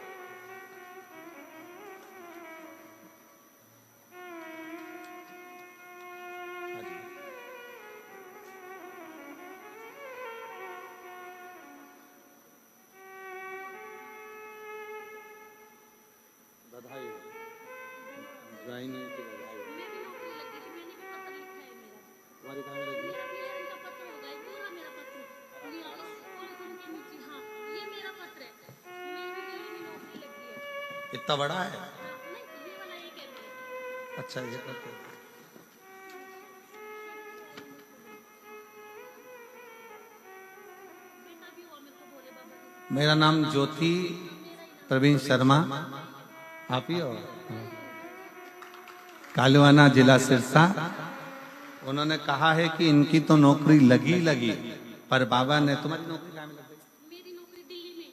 बधाई, ज्वाइनिंग की बधाई। मेरी नौकरी लगी थी, मैंने भी पत्र लिखा है मेरा। तुम्हारी कहाँ में लगी? मेरा क्लियरिंग का पत्र होगा, ये पूरा मेरा पत्र पॉलिथीन के नीचे। हाँ, ये मेरा पत्र है। मेरी नौकरी लगी है। इतना बड़ा है? नहीं, ये वाला ये कहते हैं। अच्छा, ये करते हैं। बेटा भी और मेरे को बोले बाबा जी। मेरा नाम ज्योति प्रवीण शर्मा, आप ही हो? कालूआना, जिला सिरसा। उन्होंने कहा है कि इनकी तो नौकरी लगी, पर बाबा ने, तुम्हारी नौकरी कहाँ में लगी? मेरी नौकरी दिल्ली में।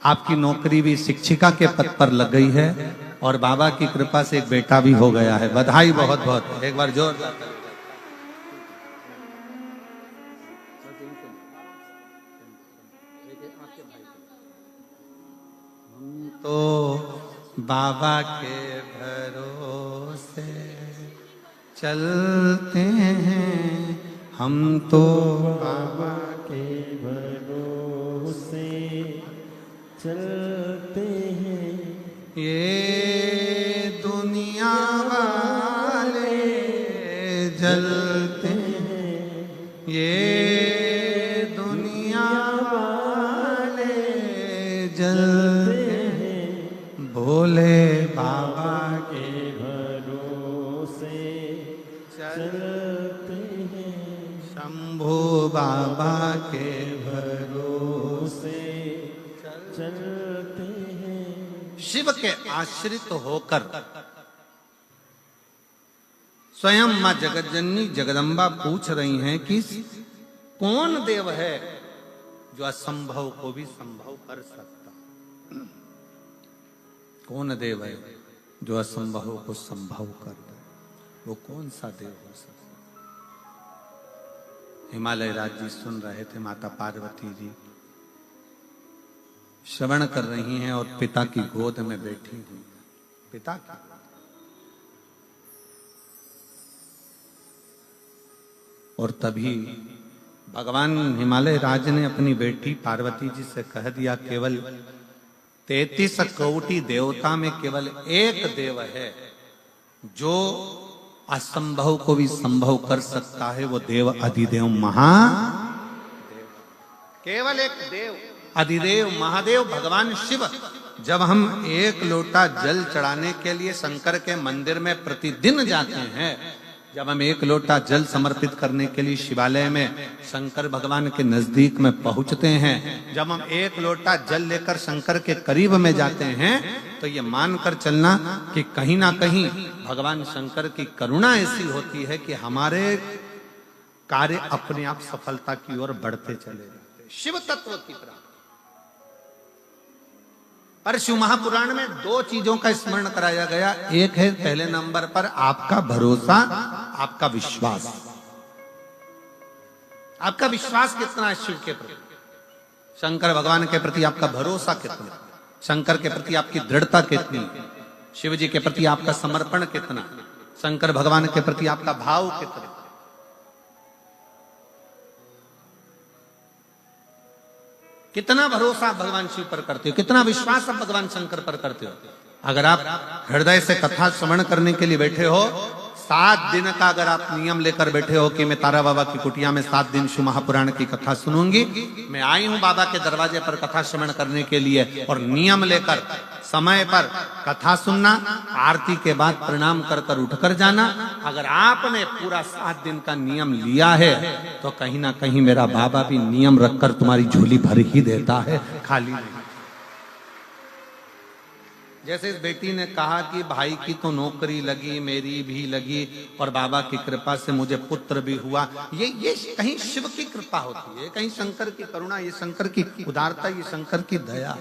आपकी नौकरी भी शिक्षिका के पद पर लग गई है और बाबा की कृपा से एक बेटा भी हो गया है। बधाई बहुत बहुत, एक बार जोरदार। हम तो बाबा के भरोसे चलते हैं, हम तो बाबा के भरोसे चलते हैं। ये दुनिया वाले जलते हैं, ये दुनिया वाले जलते हैं, भोले बाबा के भरोसे चलते हैं। शंभू बाबा के भरोसे चलते हैं। शिव के आश्रित होकर स्वयं मां जगतजननी जगदम्बा पूछ रही हैं कि कौन देव है जो असंभव को भी संभव कर सकता। कौन देव है जो असंभव को संभव कर दे, वो कौन सा देव हो सकता। हिमालय राज जी सुन रहे थे, माता पार्वती जी श्रवण कर रही हैं और पिता की गोद में बैठी हुई। पिता की और तभी भगवान हिमालय राज ने अपनी बेटी पार्वती जी से कह दिया, केवल 33 कोटि देवता में केवल एक देव है जो असंभव को भी संभव कर सकता है, वो देव अधिदेव महादेव। केवल एक देव अधिदेव महादेव भगवान शिव। जब हम एक लोटा जल चढ़ाने के लिए शंकर के मंदिर में प्रतिदिन जाते हैं, जब हम एक लोटा जल समर्पित करने के लिए शिवालय में शंकर भगवान के नजदीक में पहुंचते हैं, जब हम एक लोटा जल लेकर शंकर के करीब में जाते हैं, तो ये मानकर चलना कि कहीं ना कहीं भगवान शंकर की करुणा ऐसी होती है कि हमारे कार्य अपने आप सफलता की ओर बढ़ते चले जाते। शिव तत्व की प्राप्ति। पर शिव महापुराण में 2 चीजों का स्मरण कराया गया। एक है पहले नंबर पर आपका भरोसा, आपका विश्वास। आपका विश्वास कितना है शिव के प्रति, शंकर भगवान के प्रति आपका भरोसा कितना, शंकर के प्रति आपकी दृढ़ता कितनी, शिव जी के प्रति आपका समर्पण कितना, शंकर भगवान के प्रति आपका भाव कितना। कितना भरोसा आप भगवान शिव पर करते हो, कितना विश्वास आप भगवान शंकर पर करते हो। अगर आप हृदय से कथा श्रवण करने के लिए बैठे हो, 7 दिन का अगर आप नियम लेकर बैठे हो कि मैं तारा बाबा की कुटिया में 7 दिन शिव महापुराण की कथा सुनूंगी, मैं आई हूं बाबा के दरवाजे पर कथा श्रवण करने के लिए, और नियम लेकर समय पर कथा सुनना, आरती के बाद प्रणाम कर कर उठकर जाना, अगर आपने पूरा 7 दिन का नियम लिया है तो कहीं ना कहीं मेरा बाबा भी नियम रखकर तुम्हारी झोली भर ही देता है, खाली नहीं। जैसे इस बेटी ने कहा कि भाई की तो नौकरी लगी, मेरी भी लगी, और बाबा की कृपा से मुझे पुत्र भी हुआ। ये कहीं शिव की कृपा होती है, कहीं शंकर की करुणा, ये शंकर की उदारता, ये शंकर की दया।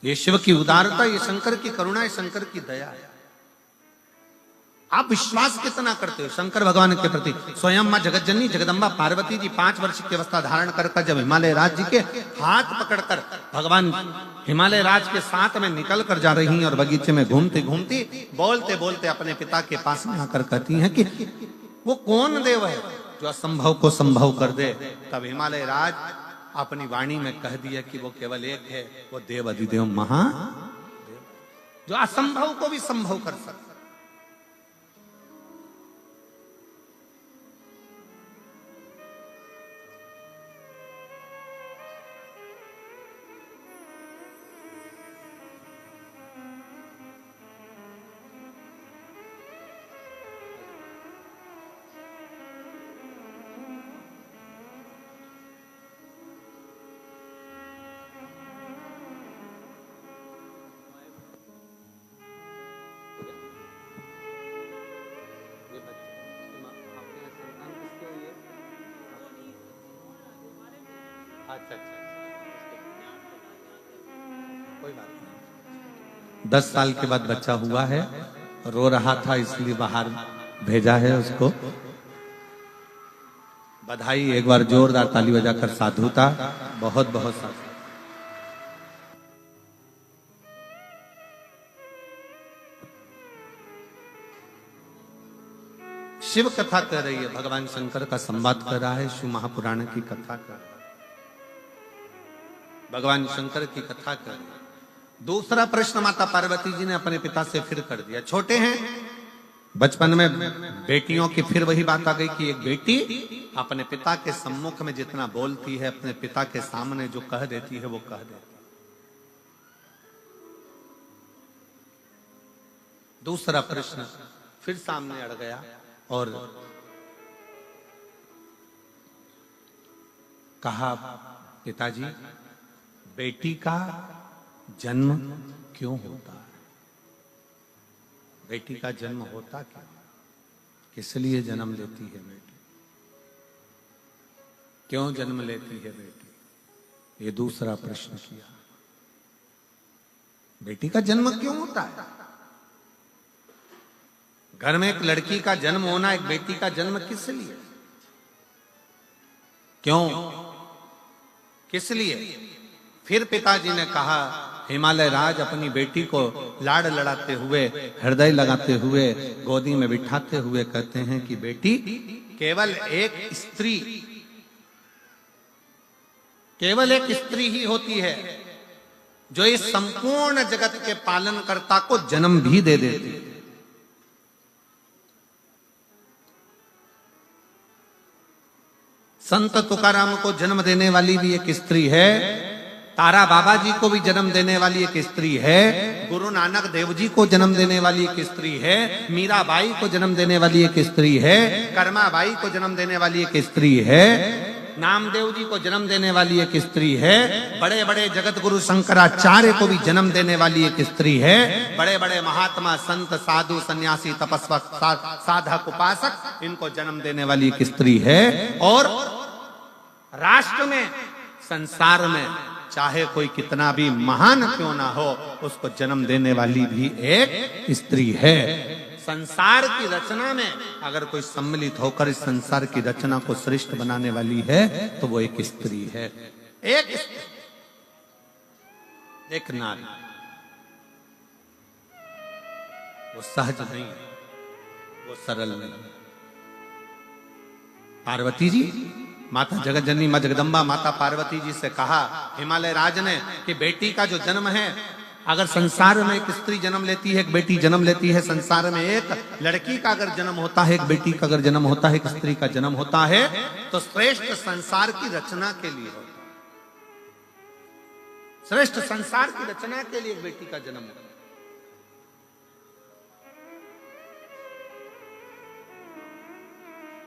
ये शिव की उदारता, ये शंकर की करुणा, ये शंकर की दया है। आप विश्वास कितना करते हो शंकर भगवान के प्रति। स्वयं मां जगतजननी जगदम्बा पार्वती जी 5 वर्ष की अवस्था धारण कर जब हिमालय राज जी के हाथ पकड़कर भगवान हिमालय राज के साथ में निकल कर जा रही हैं, और बगीचे में घूमती घूमती बोलते बोलते अपने पिता के पास में आकर कहती हैं कि वो कौन देव है जो असंभव को संभव कर दे। तब हिमालय राज अपनी वाणी में कह दिया कि वो केवल एक है, वो देव अधिदेव महादेव, जो असंभव को भी संभव कर सकता। अच्छा, कोई बात नहीं। 10 साल के बाद बच्चा हुआ है, रो रहा था इसलिए बाहर भेजा है उसको। बधाई, एक बार जोरदार ताली बजाकर साधुता, बहुत बहुत साधु। शिव कथा कर रही है, भगवान शंकर का संवाद कर रहा है, शिव महापुराण की कथा कर रहा है, भगवान शंकर की कथा कर रही है। दूसरा प्रश्न माता पार्वती जी ने अपने पिता से फिर कर दिया। छोटे हैं, बचपन में बेटियों की फिर वही बात आ गई कि एक बेटी अपने पिता के सम्मुख में जितना बोलती है, अपने पिता के सामने जो कह देती है वो कह देती है। दूसरा प्रश्न फिर सामने अड़ गया और कहा, पिताजी बेटी का जन्म क्यों होता है? बेटी का जन्म होता क्यों? किस लिए जन्म लेती है बेटी? क्यों जन्म लेती है बेटी? ये दूसरा प्रश्न किया। बेटी का जन्म क्यों होता है? घर में एक लड़की का जन्म होना, एक बेटी का जन्म किस लिए? क्यों? किस लिए? फिर पिताजी ने कहा, हिमालय राज अपनी बेटी को लाड़ लड़ाते हुए, हृदय लगाते हुए, गोदी में बिठाते हुए कहते हैं कि बेटी केवल एक स्त्री, केवल एक स्त्री ही होती है जो इस संपूर्ण जगत के पालनकर्ता को जन्म भी दे देती है। संत तुकाराम को जन्म देने वाली भी एक स्त्री है, तारा बाबा जी को भी जन्म देने वाली एक स्त्री है, गुरु नानक देव जी को जन्म देने वाली एक स्त्री है, मीराबाई को जन्म देने वाली एक स्त्री है, कर्माबाई को जन्म देने वाली एक स्त्री है, नामदेव जी को जन्म देने वाली एक स्त्री है, बड़े बड़े जगत गुरु शंकराचार्य को भी जन्म देने वाली एक स्त्री है, बड़े बड़े महात्मा संत साधु सन्यासी तपस्वी साधक उपासक, इनको जन्म देने वाली एक स्त्री है। और राष्ट्र में, संसार में चाहे कोई कितना भी महान क्यों ना हो, उसको जन्म देने वाली भी एक स्त्री है। संसार की रचना में अगर कोई सम्मिलित होकर इस संसार की रचना को श्रेष्ठ बनाने वाली है तो वो एक स्त्री है, एक स्त्री, एक नारी। वो सहज नहीं, वो सरल नहीं। पार्वती जी, माता जगत जननी मां जगदम्बा माता पार्वती जी से कहा हिमालय राज ने कि बेटी का जो जन्म है, अगर संसार में एक स्त्री जन्म लेती है, एक बेटी जन्म लेती है, संसार में एक लड़की का अगर जन्म होता है, एक बेटी का अगर जन्म होता है, एक स्त्री का जन्म होता है, तो श्रेष्ठ संसार की रचना के लिए होता है। श्रेष्ठ संसार की रचना के लिए एक बेटी का जन्म होता है।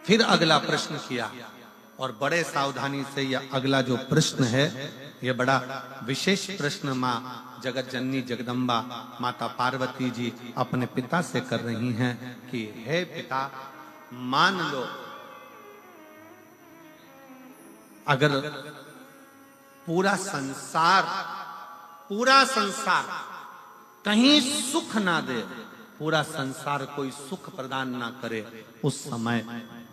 फिर अगला प्रश्न किया और बड़े सावधानी से यह अगला जो प्रश्न है, यह बड़ा विशेष प्रश्न मां जगत जननी जगदम्बा माता पार्वती जी अपने पिता से कर रही हैं कि हे पिता, मान लो अगर पूरा संसार कहीं सुख ना दे, पूरा संसार कोई सुख प्रदान ना करे, उस समय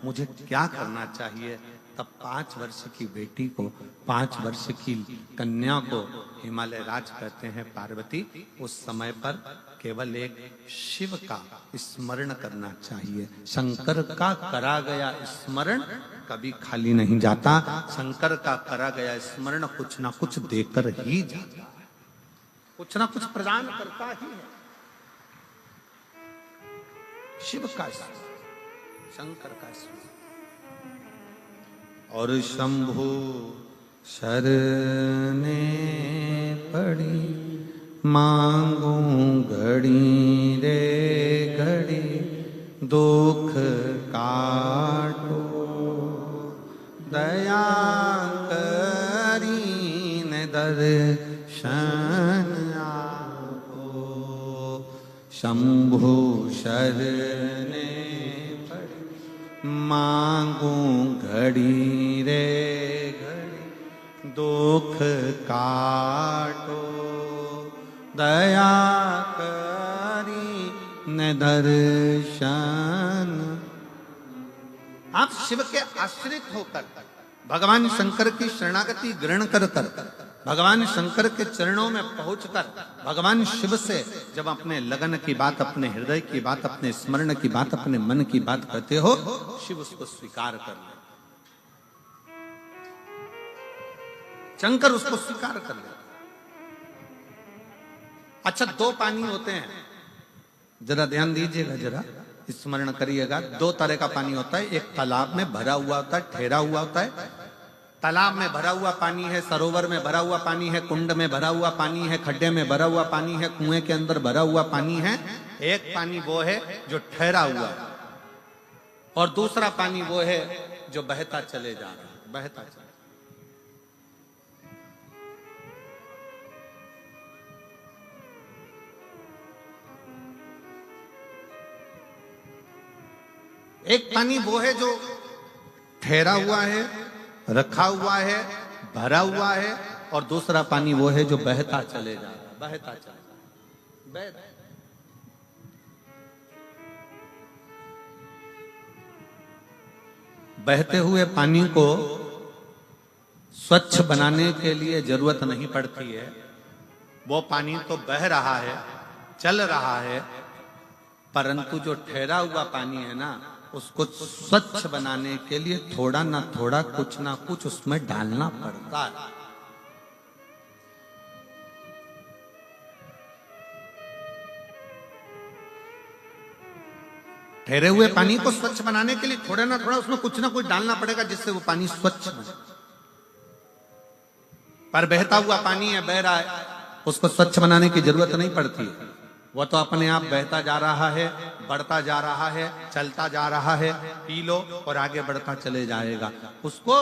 मुझे क्या करना चाहिए? तब 5 वर्ष की बेटी को, 5 वर्ष की कन्या को हिमालय राज कहते हैं, पार्वती उस समय पर केवल एक शिव का स्मरण करना चाहिए। शंकर का करा गया स्मरण कभी खाली नहीं जाता। शंकर का करा गया स्मरण कुछ ना कुछ देकर ही जाता है, कुछ ना कुछ प्रदान करता ही है। शिव का स्मरण, शंकर का स्मरण। और शंभु शरणे पड़ी, मांगू घड़ी रे घड़ी, दुख काटो दया करीन दर्शन आपो। शंभु शरणे पड़ी, मांगू घड़ी रे घड़ी, दुख काटो दया करी न दर्शन। आप शिव के आश्रित होकर भगवान शंकर की शरणागति ग्रहण कर भगवान शंकर के चरणों में पहुंचकर भगवान शिव से जब अपने लगन की बात, अपने हृदय की बात, अपने स्मरण की बात, अपने मन की बात करते हो, शिव उसको स्वीकार कर ले, शंकर उसको स्वीकार कर ले। अच्छा, दो पानी होते हैं, जरा ध्यान दीजिएगा, जरा स्मरण करिएगा। दो तरह का पानी होता है, एक तालाब में भरा हुआ होता है, ठहरा हुआ होता है। तालाब में भरा हुआ पानी है, सरोवर में भरा हुआ पानी है, कुंड में भरा हुआ पानी है, खड्डे में भरा हुआ पानी है, कुएं के अंदर भरा हुआ पानी है। एक पानी वो है जो ठहरा हुआ है, और दूसरा पानी वो है जो बहता चले जा रहा है, बहता चले। एक पानी वो है जो ठहरा हुआ है, रखा हुआ है, भरा हुआ है, और दूसरा पानी वो है जो बहता चले जा रहा है, बहता चले जा। बहते हुए पानी को स्वच्छ बनाने के लिए जरूरत नहीं पड़ती है। वो पानी तो बह रहा है, चल रहा है, परंतु जो ठहरा हुआ पानी है ना, उसको स्वच्छ बनाने के लिए थोड़ा ना थोड़ा, कुछ ना कुछ उसमें डालना पड़ता है। ठहरे हुए पानी को स्वच्छ बनाने के लिए थोड़ा ना थोड़ा उसमें कुछ ना कुछ डालना पड़ेगा, जिससे वो पानी स्वच्छ बने। पर बहता हुआ पानी है, बह रहा है, उसको स्वच्छ बनाने की जरूरत नहीं पड़ती है। वो तो अपने आप बहता जा रहा है, बढ़ता जा रहा है, चलता जा रहा है। पी लो और आगे बढ़ता चले जाएगा। उसको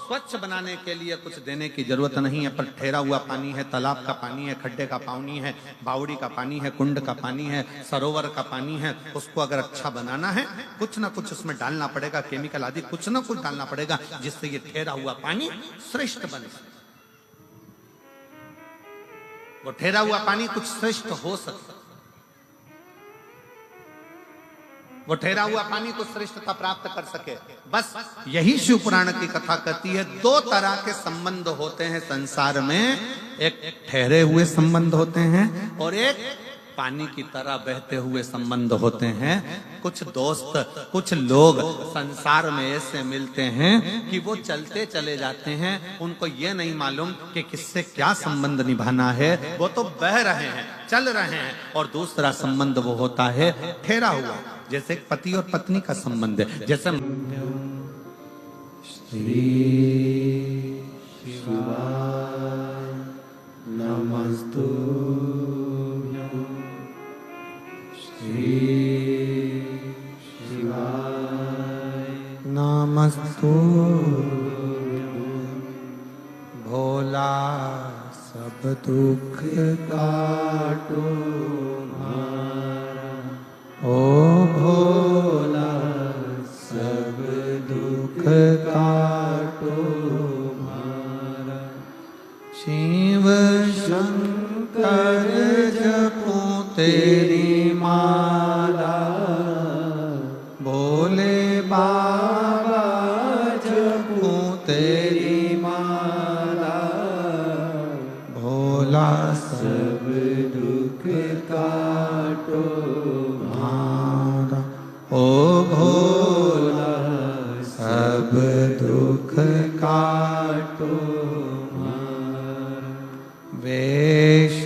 स्वच्छ बनाने के लिए कुछ देने की जरूरत नहीं है। पर ठहरा हुआ पानी है, तालाब का पानी है, खड्डे का पानी है, बावड़ी का पानी है, कुंड का पानी है, सरोवर का पानी है, उसको अगर अच्छा बनाना है, कुछ ना कुछ उसमें डालना पड़ेगा, केमिकल आदि कुछ ना कुछ डालना पड़ेगा, जिससे ये ठहरा हुआ पानी श्रेष्ठ बने। वो ठहरा हुआ पानी कुछ श्रेष्ठ हो सकता, वो ठहरा हुआ पानी को श्रेष्ठता प्राप्त कर सके। बस यही शिव पुराण की कथा कहती है। दो तरह के संबंध होते हैं संसार में, एक ठहरे हुए संबंध होते हैं और एक पानी की तरह बहते हुए संबंध होते हैं। कुछ दोस्त, कुछ लोग संसार में ऐसे मिलते हैं कि वो चलते चले जाते हैं, उनको ये नहीं मालूम कि किससे क्या संबंध निभाना है। वो तो बह रहे हैं, चल रहे हैं। और दूसरा संबंध वो होता है ठहरा हुआ, जैसे पति और पत्नी का संबंध है। जैसे श्री शिवाय नमस्तुभ्यं, श्री शिवाय नमस्तुभ्यं। भोला सब दुख काटो ओ भोला सब दुख काटो मारा। शिव शंकर जपो तेरी माला, भोले बाबा जपो तेरी माला, भोला सब दुख काटो मारा। ओ भोला सब दुख काटो मारा। वेश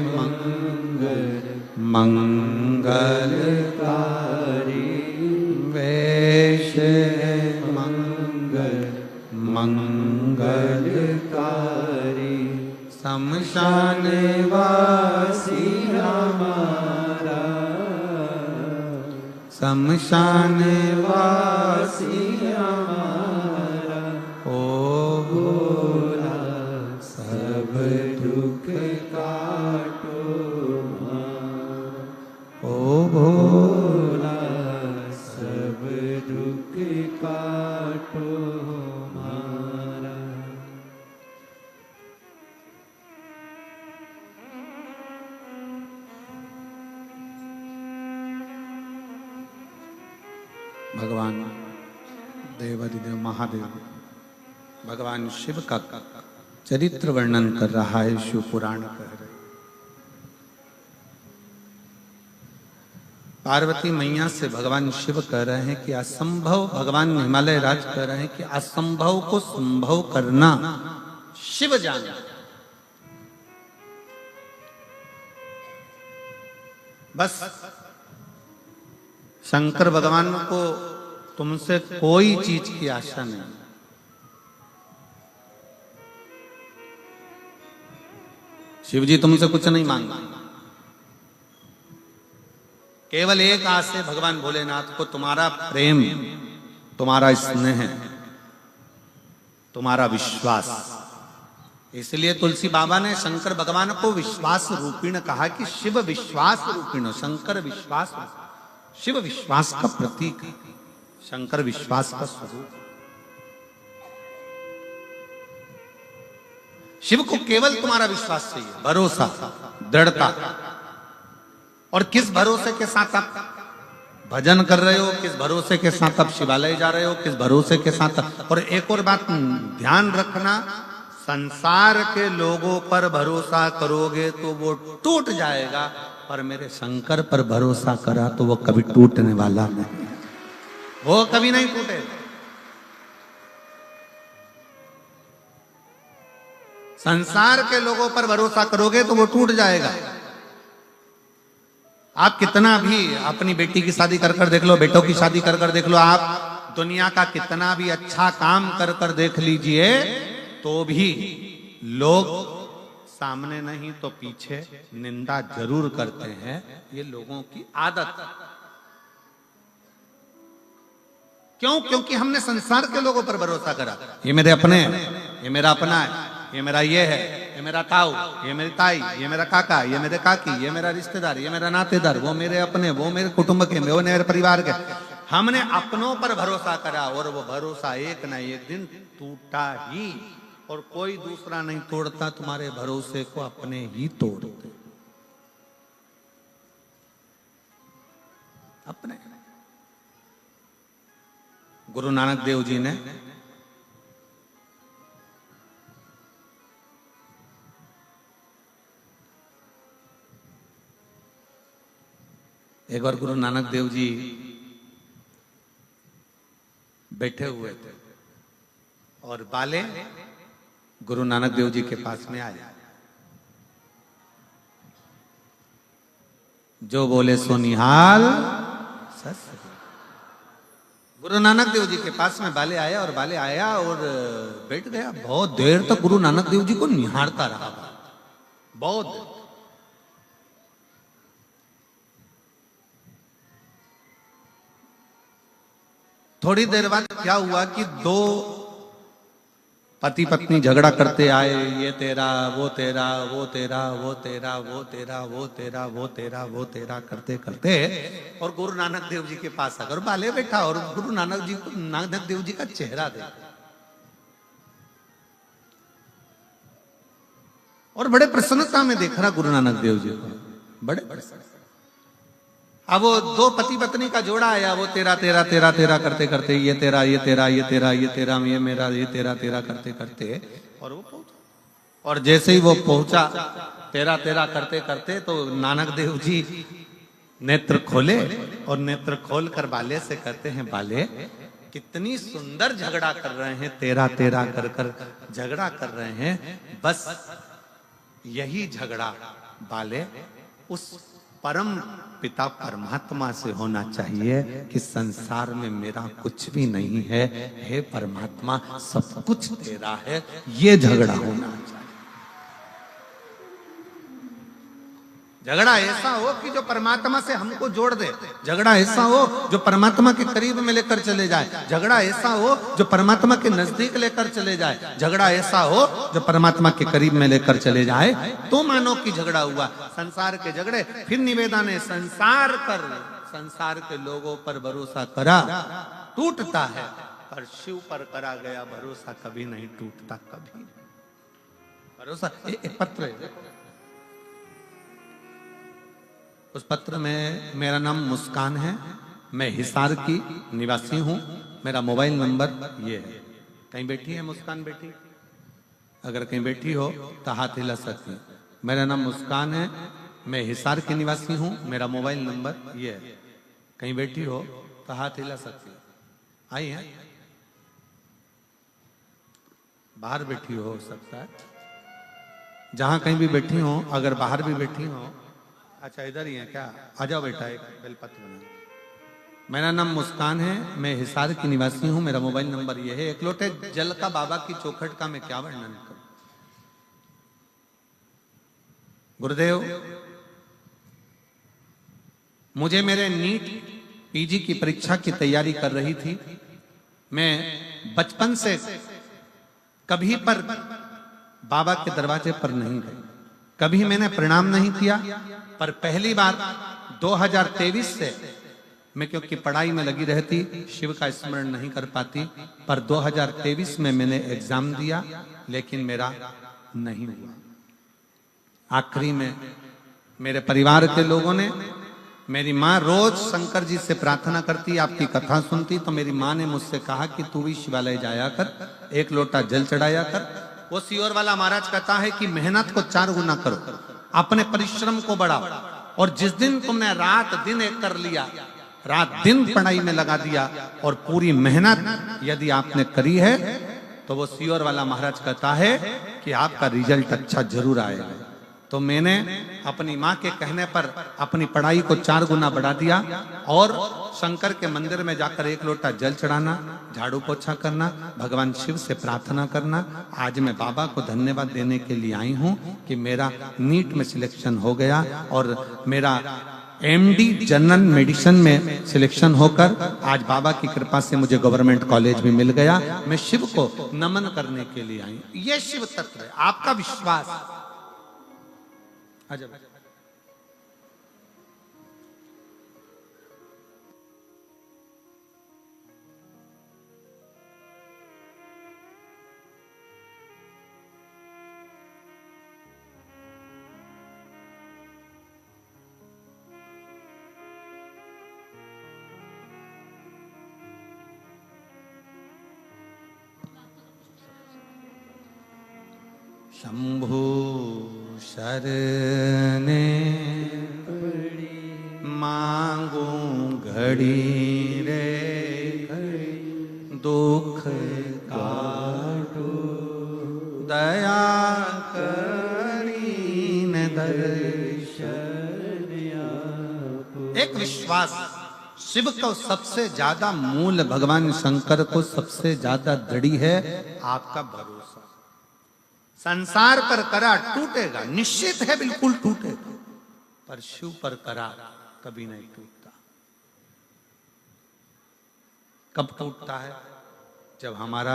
मंगल मंगलकारी, वेश मंगल मंगलकारी, शमशान वासी हमारा, शमशान वासी हमारा। ओ भोला सब दुख काटो मारा। ओ भोला सब दुख काटो मारा। भगवान देवाधिदेव महादेव भगवान शिव का चरित्र वर्णन कर रहा है। शिव पुराण कह रहे। पार्वती मैया से भगवान शिव कह रहे हैं कि असंभव, भगवान हिमालय राज कह रहे हैं कि असंभव को संभव करना शिव जाने। बस शंकर भगवान को तुमसे कोई चीज की आशा नहीं। शिव जी तुमसे कुछ नहीं मांगते, केवल एक आस है भगवान भोलेनाथ को, तुम्हारा प्रेम, तुम्हारा स्नेह, तुम्हारा विश्वास। इसलिए तुलसी बाबा ने शंकर भगवान को विश्वास रूपिण कहा कि शिव विश्वास रूपिण। शंकर विश्वास, शिव विश्वास का प्रतीक है, शंकर विश्वास का स्वरूप। शिव को केवल तुम्हारा विश्वास चाहिए, भरोसा, दृढ़ता। और किस भरोसे के साथ आप भजन कर रहे हो, किस भरोसे के साथ आप शिवालय जा रहे हो, किस भरोसे के साथ। और एक और बात ध्यान रखना, संसार के लोगों पर भरोसा करोगे तो वो टूट जाएगा, पर मेरे शंकर पर भरोसा करा तो वो कभी टूटने वाला नहीं, वो कभी नहीं टूटेगा। संसार के लोगों पर भरोसा करोगे तो वो टूट जाएगा। आप कितना भी अपनी बेटी की शादी कर देख लो, बेटों की शादी कर देख लो, आप दुनिया का कितना भी अच्छा काम कर देख लीजिए, तो भी लोग सामने नहीं तो पीछे निंदा जरूर करते हैं। ये लोगों की आदत। क्यों? क्योंकि हमने संसार के लोगों पर भरोसा करा। ये मेरे अपने हैं, ये मेरा अपना है, ये मेरा ये है, ये मेरा ताऊ, ये मेरी ताई, ये मेरा काका, ये मेरे काकी, ये मेरा रिश्तेदार, ये मेरा नातेदार, वो मेरे अपने, वो मेरे कुटुंब के, वो मेरे परिवार के। हमने अपनों पर भरोसा करा और वो भरोसा एक ना एक दिन टूटा ही। और कोई दूसरा नहीं तोड़ता तुम्हारे भरोसे को, अपने ही तोड़ते, अपने। गुरु नानक देव जी ने एक बार गुरु नानक देव जी बैठे हुए थे और बाले गुरु नानक देव जी के पास में आए। जो बोले सो निहाल सस। गुरु नानक देव जी के पास में बाले आया और बाले आया और बैठ गया। बहुत देर तक गुरु नानक देव जी को निहारता रहा, बहुत देर। थोड़ी देर बाद क्या हुआ कि दो पति पत्नी झगड़ा करते आए। ये तेरा, वो तेरा, वो तेरा, वो तेरा, वो तेरा, वो तेरा, वो तेरा, वो तेरा करते करते और गुरु नानक देव जी के पास आकर बाले बैठा और गुरु नानक देव जी का चेहरा देखा और बड़े प्रसन्नता में देख रहा गुरु नानक देव जी को, बड़े प्रसन्न। अब वो दो पति पत्नी का जोड़ा आया, वो तेरा तेरा तेरा तेरा करते करते ये तेरा, ये तेरा, ये तेरा, ये तेरा, ये मेरा, ये तेरा तेरा करते करते और वो पहुंचा। और जैसे ही वो पहुंचा तेरा तेरा करते करते तो नानक देव जी नेत्र खोले और नेत्र खोल कर बाले से कहते हैं, बाले कितनी सुंदर झगड़ा कर रहे हैं, तेरा तेरा कर कर झगड़ा कर रहे हैं। बस यही झगड़ा बाले उस परम पिता परमात्मा से होना चाहिए कि संसार में मेरा कुछ भी नहीं है, हे परमात्मा सब कुछ तेरा है, ये झगड़ा होना चाहिए। झगड़ा ऐसा हो कि जो परमात्मा से हमको जोड़ दे, झगड़ा ऐसा हो जो परमात्मा के करीब में लेकर चले जाए, झगड़ा ऐसा हो जो परमात्मा के नजदीक लेकर चले जाए, झगड़ा ऐसा हो जो परमात्मा के करीब में लेकर चले जाए, तो मानो कि झगड़ा हुआ। संसार के झगड़े, फिर निवेदन है, संसार के लोगों पर भरोसा करा टूटता है, पर शिव पर करा गया भरोसा कभी नहीं टूटता, कभी भरोसा। एक पत्र है, उस पत्र में मेरा नाम मुस्कान है, मैं हिसार की निवासी हूँ। मेरा मोबाइल नंबर ये है। कहीं बैठी है मुस्कान बेटी? अगर कहीं बैठी हो तो हाथ हिला सकती है। मेरा नाम मुस्कान है, मैं हिसार की निवासी हूँ। मेरा मोबाइल नंबर ये है। कहीं बैठी हो तो हाथ हिला सकती है। आई है? बाहर बैठी हो सकता है, जहां कहीं भी बैठी हो, अगर बाहर भी बैठी हो। अच्छा इधर ही है क्या? आ जाओ बेटा, एक बेलपत्र बना। मेरा नाम मुस्कान है, मैं हिसार की निवासी हूं। मेरा मोबाइल नंबर यह है। एक लोटे जल का बाबा की चौखट का मैं क्या वर्णन करूं। गुरुदेव, मुझे मेरे नीट पीजी की परीक्षा की तैयारी कर रही थी। मैं बचपन से कभी पर बाबा के दरवाजे पर नहीं गई, कभी मैंने प्रणाम नहीं किया। पर पहली बार 2023 से मैं, क्योंकि पढ़ाई में लगी रहती, शिव का स्मरण नहीं कर पाती, पर 2023 में मैंने एग्जाम दिया, लेकिन मेरा नहीं हुआ। आखिरी में मेरे परिवार के लोगों ने, मेरी माँ रोज शंकर जी से प्रार्थना करती, आपकी कथा सुनती, तो मेरी माँ ने मुझसे कहा कि तू भी शिवालय जाया कर, एक लोटा जल चढ़ाया कर। वो सियोर वाला महाराज कहता है कि मेहनत को 4 गुना करो, अपने परिश्रम को बढ़ाओ, और जिस दिन तुमने रात दिन एक कर लिया, रात दिन पढ़ाई में लगा दिया, और पूरी मेहनत यदि आपने करी है, तो वो सियोर वाला महाराज कहता है कि आपका रिजल्ट अच्छा जरूर आएगा। तो मैंने अपनी माँ के कहने पर अपनी पढ़ाई को 4 गुना बढ़ा दिया, और शंकर के मंदिर में जाकर एक लोटा जल चढ़ाना, झाड़ू पोछा करना, भगवान शिव से प्रार्थना करना। आज मैं बाबा को धन्यवाद देने के लिए आई हूँ कि मेरा नीट में सिलेक्शन हो गया, और मेरा एमडी जनरल मेडिसिन में सिलेक्शन होकर आज बाबा की कृपा से मुझे गवर्नमेंट कॉलेज भी मिल गया। मैं शिव को नमन करने के लिए आई हूँ। ये शिव तत्व है, आपका विश्वास। आजा शंभु शरणे मांगू घड़ी रे, दुख काटो दया करीन दर्शन। एक विश्वास, शिव को सबसे ज्यादा मूल, भगवान शंकर को सबसे ज्यादा दृढ़ है आपका भरोसा। संसार पर करा टूटेगा, निश्चित है बिल्कुल टूटेगा, पर शिव पर करा कभी नहीं टूटता। कब टूटता है? जब हमारा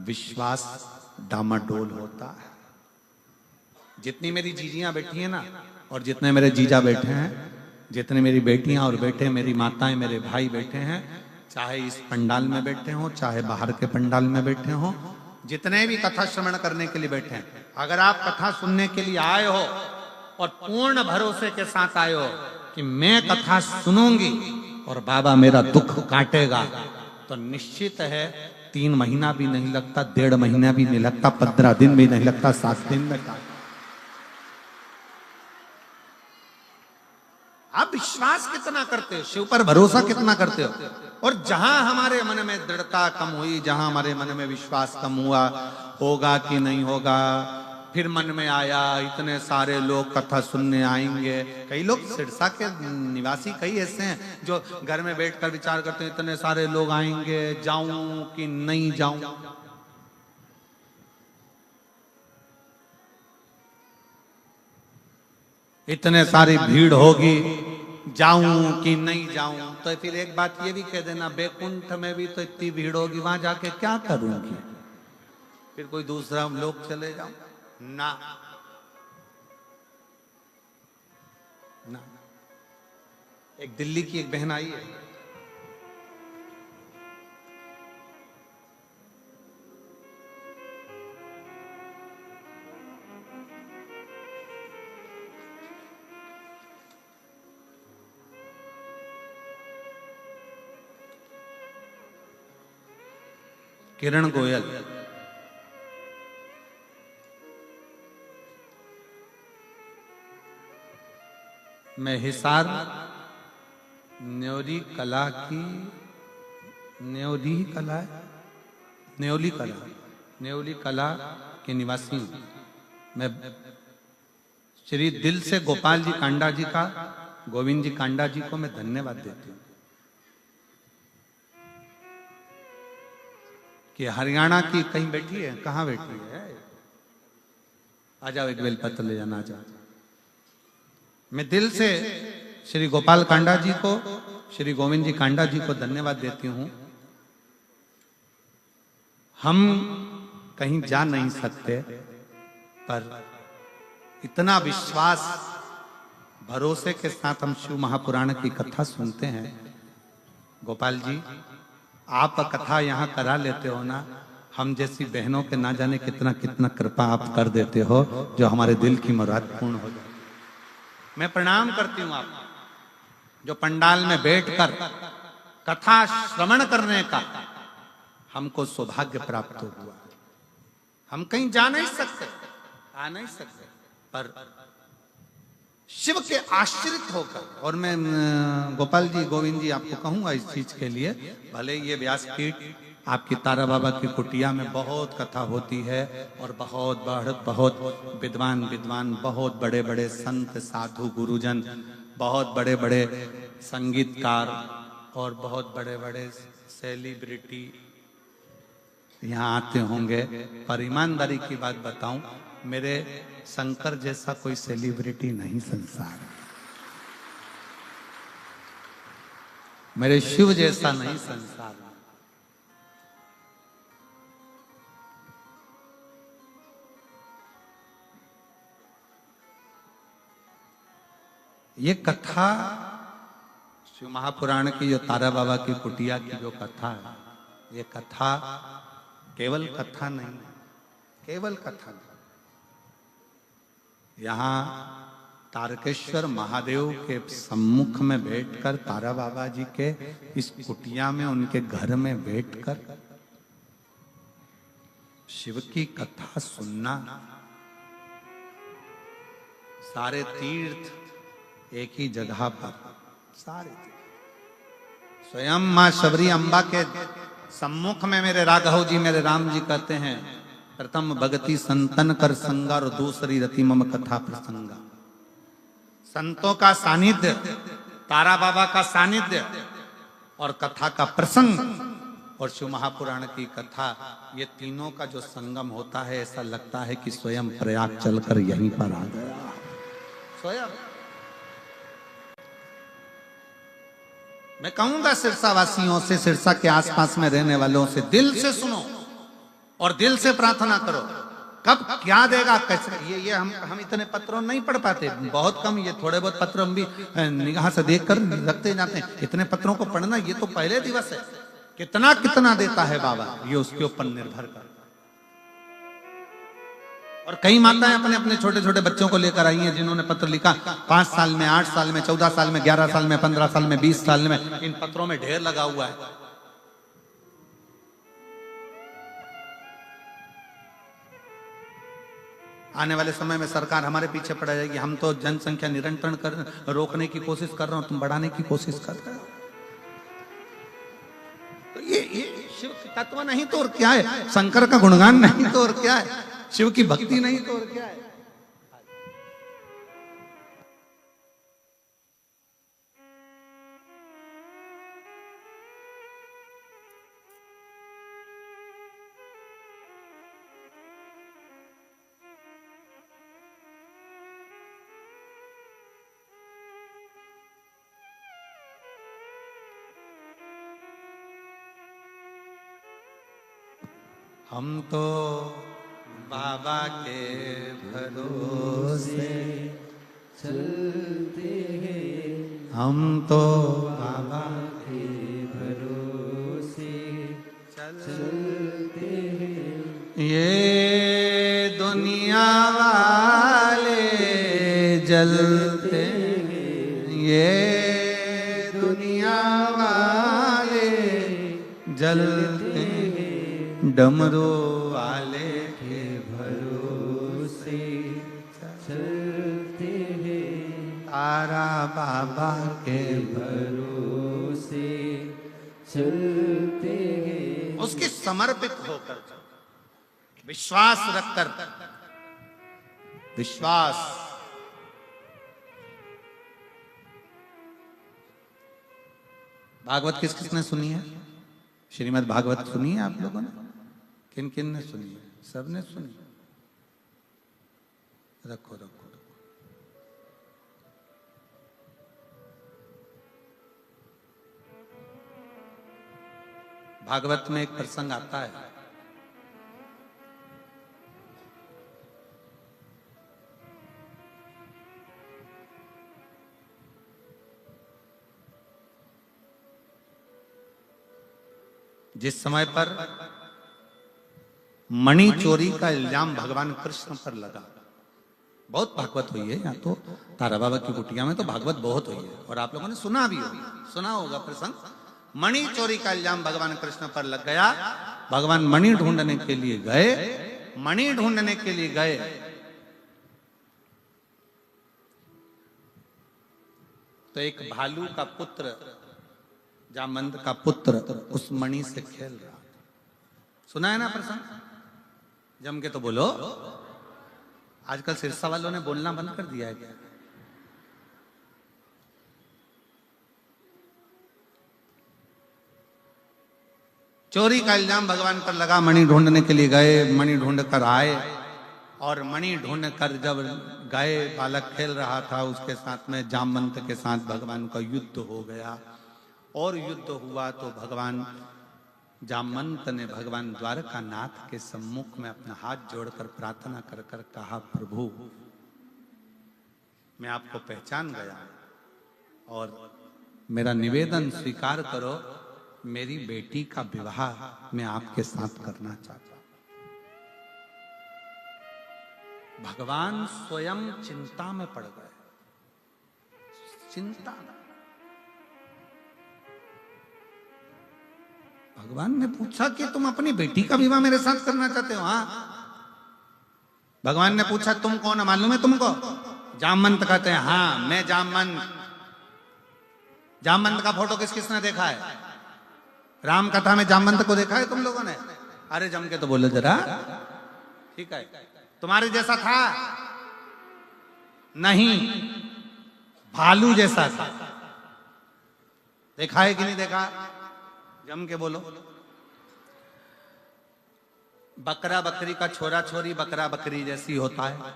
विश्वास डामाडोल होता है। जितनी मेरी जीजियां बैठी हैं ना, और जितने मेरे जीजा बैठे हैं, जितने मेरी बेटियां और बेटे, मेरी माताएं, मेरे भाई बैठे हैं, चाहे इस पंडाल में बैठे हों, चाहे बाहर के पंडाल में बैठे हों, जितने भी कथा श्रवण करने के लिए बैठे हैं, अगर आप कथा सुनने के लिए आए हो और पूर्ण भरोसे के साथ आए हो कि मैं कथा सुनूंगी और बाबा मेरा दुख काटेगा, तो निश्चित है 3 महीना भी नहीं लगता, 1.5 महीना भी नहीं लगता, 15 दिन भी नहीं लगता, 7 दिन में काट। आप विश्वास कितना करते हो, शिव पर भरोसा कितना करते हो? और जहां हमारे मन में दृढ़ता कम हुई, जहां हमारे मन में विश्वास कम हुआ, होगा कि नहीं होगा, फिर मन में आया इतने सारे लोग कथा सुनने आएंगे। कई लोग सिरसा के निवासी कई ऐसे हैं जो घर में बैठकर विचार करते हैं इतने सारे लोग आएंगे, जाऊं कि नहीं जाऊं। इतने सारी भीड़ होगी, जाऊं कि नहीं जाऊं। तो फिर एक बात ये भी कह देना, बैकुंठ में भी तो इतनी भीड़ होगी, वहां जाके क्या करूंगी? फिर कोई दूसरा लोग चले जाओ ना, ना। एक दिल्ली की एक बहन आई है, किरण गोयल, मैं हिसार न्योली कला की न्योली कला के निवासी हूं। मैं श्री दिल से गोपाल जी कांडा जी का, गोविंद जी कांडा जी को मैं धन्यवाद देती हूं कि हरियाणा की कहीं बैठी है, कहां बैठी है, आ जाओ एक बेलपत्र ले जाना, आ जाओ। मैं दिल से श्री गोपाल कांडा जी को, श्री गोविंद जी कांडा जी को धन्यवाद देती हूं। हम कहीं जा नहीं सकते, पर इतना विश्वास भरोसे के साथ हम शिव महापुराण की कथा सुनते हैं। गोपाल जी, आप कथा यहाँ करा लेते हो ना, हम जैसी बहनों के ना जाने कितना कितना कृपा आप कर देते हो, जो हमारे दिल की मुराद पूर्ण हो जाए। मैं प्रणाम करती हूँ आप जो पंडाल में बैठकर कथा श्रवण करने का हमको सौभाग्य प्राप्त हुआ। हम कहीं जा नहीं सकते, आ नहीं सकते, पर शिव के आश्रित होकर, और मैं गोपाल जी, गोविंद जी आपको कहूंगा इस चीज के लिए, भले ये व्यासपीठ आपकी तारा बाबा की कुटिया में बहुत कथा होती है और बहुत विद्वान बहुत बड़े बड़े संत साधु गुरुजन, बहुत बड़े बड़े संगीतकार और बहुत बड़े बड़े सेलिब्रिटी यहाँ आते होंगे, पर ईमानदारी की बात बताऊं, मेरे शंकर जैसा कोई सेलिब्रिटी नहीं संसार में, मेरे शिव जैसा नहीं संसार में। ये कथा शिव महापुराण की, जो तारा बाबा की कुटिया की जो कथा है, ये कथा केवल कथा नहीं, केवल कथा नहीं। यहाँ तारकेश्वर महादेव के सम्मुख में बैठकर, तारा बाबा जी के इस कुटिया में, उनके घर में बैठकर शिव की कथा सुनना, सारे तीर्थ एक ही जगह पर, सारे स्वयं मां शबरी अम्बा के सम्मुख में मेरे राघव जी, मेरे राम जी कहते हैं, प्रथम भगति संतन कर संगा और दूसरी रति मम कथा प्रसंगा। संतों का सानिध्य, तारा बाबा का सानिध्य और कथा का प्रसंग और शिव महापुराण की कथा, ये तीनों का जो संगम होता है, ऐसा लगता है कि स्वयं प्रयाग चलकर यहीं पर आ गया। स्वयं मैं कहूंगा सिरसा वासियों से, सिरसा के आसपास में रहने वालों से, दिल से सुनो और दिल से प्रार्थना करो। कब क्या देगा, कैसे, ये हम इतने पत्रों नहीं पढ़ पाते, बहुत कम, ये थोड़े बहुत पत्र हम भी निगाह से देखकर रखते जाते हैं। इतने पत्रों को पढ़ना, ये तो पहले दिवस है। कितना कितना देता है बाबा, ये उसके ऊपर निर्भर कर। और कई माताएं अपने अपने छोटे छोटे बच्चों को लेकर आई हैं, जिन्होंने पत्र लिखा 5 साल में, 8 साल में, 14 साल में, 11 साल में, 15 साल में, 20 साल में। इन पत्रों में ढेर लगा हुआ है। आने वाले समय में सरकार हमारे पीछे पड़ जाएगी। हम तो जनसंख्या नियंत्रण रोकने की कोशिश कर रहे हो, तुम बढ़ाने की कोशिश कर रहे हो। तो ये शिव तत्व नहीं तो और क्या है, शंकर का गुणगान नहीं तो और क्या है, शिव की भक्ति नहीं तो और क्या है। हम तो बाबा के भरोसे चलते हैं, हम तो बाबा के भरोसे चलते हैं। ये दुनिया वाले जलते हैं, ये दुनिया वाले जलते हैं, डमरू वाले के भरोसे चलते हैं, तारा बाबा के भरोसे चलते हैं। उसके समर्पित होकर, विश्वास रखकर, विश्वास। भागवत किस किसने सुनी है? श्रीमद् भागवत सुनी है आप लोगों ने? किन किन ने सुनी है? सबने सुनी। रखो रखो रखो। भागवत में एक प्रसंग आता है, जिस समय पर मणि चोरी का इल्जाम भगवान कृष्ण पर लगा। बहुत भागवत हुई है, यहाँ तो तारा बाबा की कुटिया में तो भागवत बहुत हुई है, और आप लोगों ने सुना भी होगा, सुना होगा प्रसंग। मणि चोरी का इल्जाम भगवान कृष्ण पर लग गया। भगवान मणि ढूंढने के लिए गए, मणि ढूंढने के लिए गए, तो एक भालू का पुत्र, जामवंत का पुत्र उस मणि से खेल रहा था। सुना है ना प्रसंग? जम के तो बोलो। आजकल सिरसा वालों ने बोलना बंद कर दिया है क्या? चोरी का इल्जाम भगवान पर लगा। मणि ढूंढने के लिए गए, मणि ढूंढ कर आए, और मणि ढूंढ कर जब गए, बालक खेल रहा था उसके साथ में, जामवंत के साथ भगवान का युद्ध हो गया। और युद्ध हुआ तो भगवान जामवंत ने भगवान द्वारका नाथ के सम्मुख में अपना हाथ जोड़कर प्रार्थना कर कर कहा, प्रभु मैं आपको पहचान गया और मेरा निवेदन स्वीकार करो, मेरी बेटी का विवाह मैं आपके साथ करना चाहता हूं। भगवान स्वयं चिंता में पड़ गए, चिंता। भगवान ने पूछा कि तुम अपनी बेटी का विवाह मेरे साथ करना चाहते हो? हाँ। भगवान ने पूछा तुम कौन है, मालूम है तुमको? जामवंत कहते हैं हाँ मैं जामवंत। जामवंत का फोटो किस किसने देखा है? राम कथा में जामवंत को देखा है तुम लोगों ने? अरे जम के तो बोलो जरा। ठीक है, तुम्हारे जैसा था? नहीं, भालू जैसा था। देखा है कि नहीं देखा? जम के बोलो। बकरा बकरी का छोरा छोरी बकरा बकरी जैसी होता है,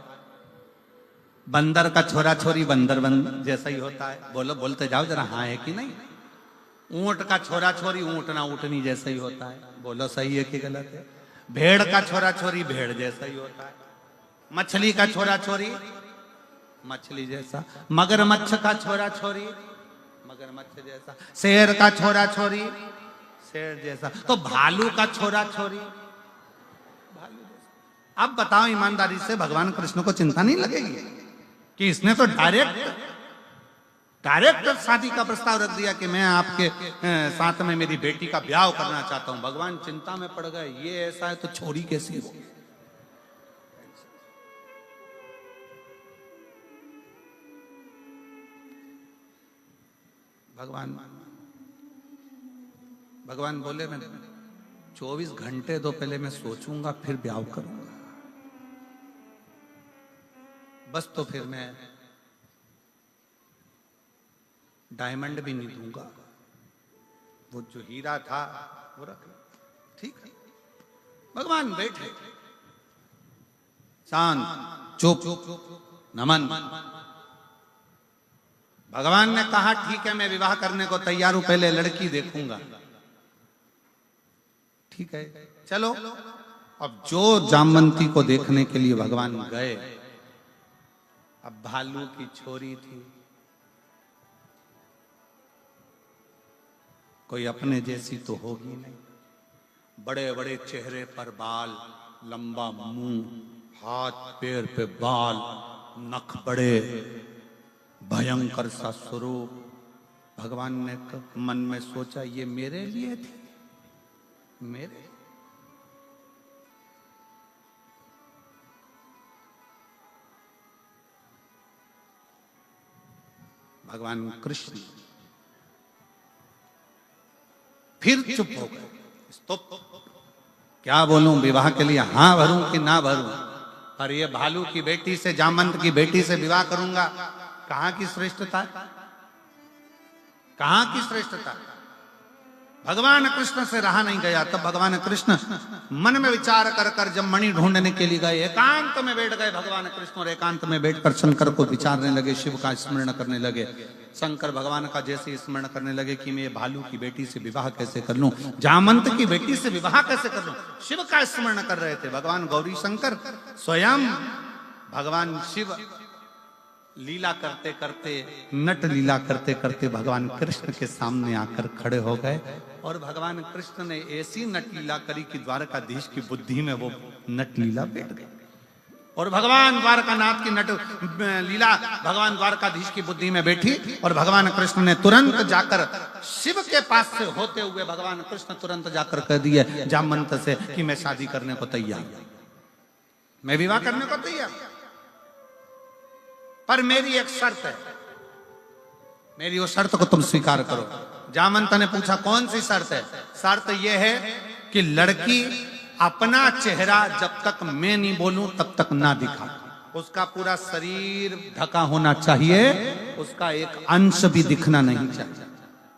बंदर का छोरा छोरी बंदर जैसा ही होता है। बोलो, बोलते जाओ जरा, हाँ है कि नहीं? ऊंट का छोरा छोरी ऊंटना ऊंटनी जैसा ही होता है। बोलो सही है कि गलत है? भेड़ का छोरा छोरी भेड़ जैसा ही होता है। मछली का छोरा छोरी मछली जैसा। मगरमच्छ का छोरा छोरी मगरमच्छ जैसा। शेर का छोरा छोरी शेर जैसा। तो भालू का छोरा छोरी भालू जैसा। अब बताओ ईमानदारी से, भगवान कृष्ण को चिंता नहीं लगेगी कि इसने तो डायरेक्ट शादी का प्रस्ताव रख दिया कि मैं आपके साथ में मेरी बेटी का ब्याह करना चाहता हूं। भगवान चिंता में पड़ गए, ये ऐसा है तो छोरी कैसी हो? भगवान बोले मैं 24 घंटे तो पहले मैं सोचूंगा फिर ब्याह करूंगा, बस तो फिर मैं डायमंड भी नहीं दूंगा, वो जो हीरा था वो रख लो। ठीक है। भगवान बैठे शांत चुप नमन। भगवान ने कहा ठीक है मैं विवाह करने को तैयार हूं, पहले लड़की देखूंगा। ठीक है चलो। अब जो जामवंती को देखने के लिए भगवान गए, अब भालू की छोरी थी, कोई अपने जैसी तो होगी नहीं। बड़े बड़े चेहरे पर बाल, लंबा मुंह, हाथ पैर पे बाल, नख बड़े, भयंकर सा स्वरूप। भगवान ने मन में सोचा ये मेरे लिए थी, मेरे भगवान कृष्ण फिर चुप हो गए। तो क्या बोलूं, विवाह के लिए हां भरूं कि ना भरूं? पर ये भालू की बेटी से, जामंत की बेटी से विवाह करूंगा, कहां की श्रेष्ठता, कहां की श्रेष्ठता? भगवान कृष्ण से रहा नहीं गया। तब भगवान कृष्ण मन में विचार कर कर जब मणि ढूंढने के लिए गए, एकांत में बैठ गए भगवान कृष्ण, और एकांत में बैठकर शंकर को विचारने लगे, शिव का स्मरण करने लगे। शंकर भगवान का जैसे स्मरण करने लगे कि मैं भालू की बेटी से विवाह कैसे कर लूं, जामंत की बेटी से विवाह कैसे कर लूं, शिव का स्मरण कर रहे थे। भगवान गौरी शंकर स्वयं भगवान शिव लीला करते करते, नट लीला करते करते भगवान कृष्ण के सामने आकर खड़े हो गए, और भगवान कृष्ण ने ऐसी नट लीला करी कि द्वारकाधीश की बुद्धि में वो नट लीला बैठ गई। और भगवान द्वारकानाथ की नट लीला भगवान द्वारकाधीश की बुद्धि में बैठी, और भगवान कृष्ण ने तुरंत जाकर शिव के पास से होते हुए भगवान कृष्ण तुरंत जाकर कह दिए जामंत से कि मैं शादी करने को तैयार, मैं विवाह करने को तैयार, पर मेरी एक शर्त है, मेरी वो शर्त को तुम स्वीकार करो। जामंत ने पूछा कौन सी शर्त है? शर्त यह है कि लड़की अपना चेहरा जब तक मैं नहीं बोलूं तब तक ना दिखा, उसका पूरा शरीर ढका होना चाहिए, उसका एक अंश भी दिखना नहीं चाहिए।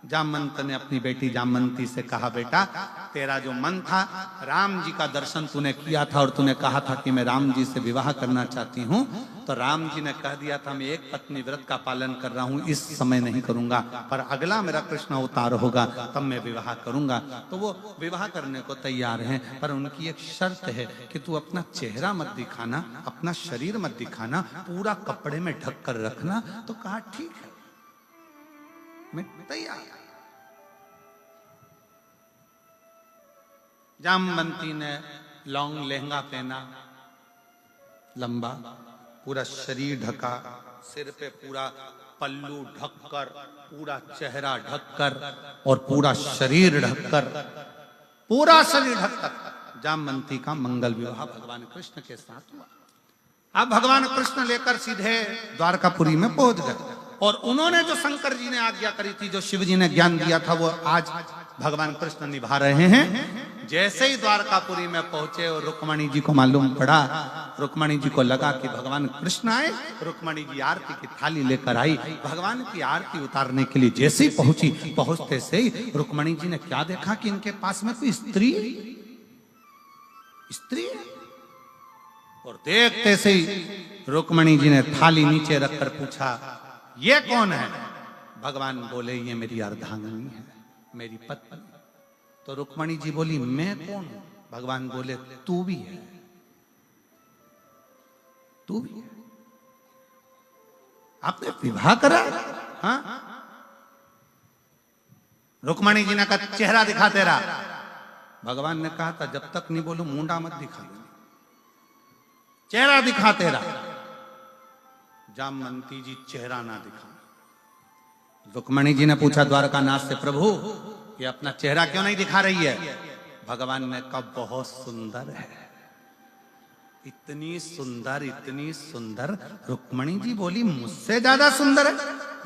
जामंत ने अपनी बेटी जामंती से कहा, बेटा तेरा जो मन था, राम जी का दर्शन तूने किया था और तूने कहा था कि मैं राम जी से विवाह करना चाहती हूं, तो राम जी ने कह दिया था मैं एक पत्नी व्रत का पालन कर रहा हूं, इस समय नहीं करूंगा, पर अगला मेरा कृष्ण अवतार होगा तब मैं विवाह करूंगा। तो वो विवाह करने को तैयार हैं, पर उनकी एक शर्त है कि तू अपना चेहरा मत दिखाना, अपना शरीर मत दिखाना, पूरा कपड़े में ढक कर रखना। तो कहा ठीक है, मैं तैयार। जामवंती ने लॉन्ग लहंगा पहना, लंबा, पूरा शरीर ढका, सिर पे पूरा पल्लू ढककर, पूरा चेहरा ढककर और पूरा शरीर ढककर, पूरा शरीर ढककर जामवंती का मंगल विवाह भगवान कृष्ण के साथ हुआ। अब भगवान कृष्ण लेकर सीधे द्वारकापुरी में पहुंच गए, और उन्होंने जो शंकर जी ने आज्ञा करी थी, जो शिव जी ने ज्ञान दिया था, वो आज भगवान कृष्ण निभा रहे हैं। जैसे ही द्वारकापुरी में पहुंचे और रुक्मणी जी को मालूम पड़ा, रुक्मणी जी को लगा कि भगवान कृष्ण आए, रुक्मणी जी आरती की थाली लेकर आई, भगवान की आरती उतारने के लिए जैसे ही पहुंची, पहुंचते से ही रुक्मणी जी ने क्या देखा कि इनके पास में कोई स्त्री है, और देखते से ही रुक्मणी जी ने थाली नीचे रखकर पूछा ये कौन है? भगवान बोले ये मेरी अर्धांगिनी है, मेरी पत्नी। तो रुक्मणी जी बोली मैं कौन हूं? भगवान बोले तू भी है, तू भी है। आपने विवाह करा? हाँ। रुक्मणी जी ने कहा चेहरा दिखा तेरा। भगवान ने कहा था जब तक नहीं बोलूं मुंडा मत दिखा, चेहरा दिखा तेरा। जामवंती जी चेहरा ना दिखा। रुक्मणी जी ने पूछा द्वारकानाथ से, प्रभु ये अपना चेहरा क्यों नहीं दिखा रही है? भगवान ने कहा बहुत सुंदर है, इतनी सुंदर, इतनी सुंदर। रुक्मणी जी बोली मुझसे ज्यादा सुंदर है?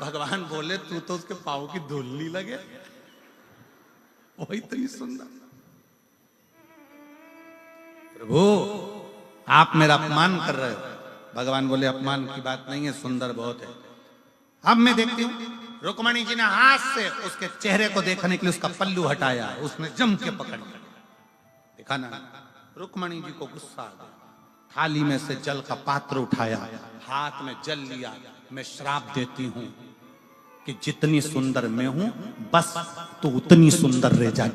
भगवान बोले तू तो उसके पाँव की धूल नहीं लगे, वही इतनी सुंदर। प्रभु आप मेरा अपमान कर रहे हो। भगवान बोले अपमान की बात नहीं है, सुंदर बहुत है। अब मैं देखती हूं। रुक्मणी जी ने हाथ से उसके चेहरे को देखने के लिए उसका पल्लू हटाया, उसने जम के पकड़ लिया, देखा ना। रुक्मणी जी को गुस्सा आ गया, थाली में से जल का पात्र उठाया, हाथ में जल लिया। मैं श्राप देती हूं कि जितनी सुंदर मैं हूं बस तू उतनी सुंदर रह जा।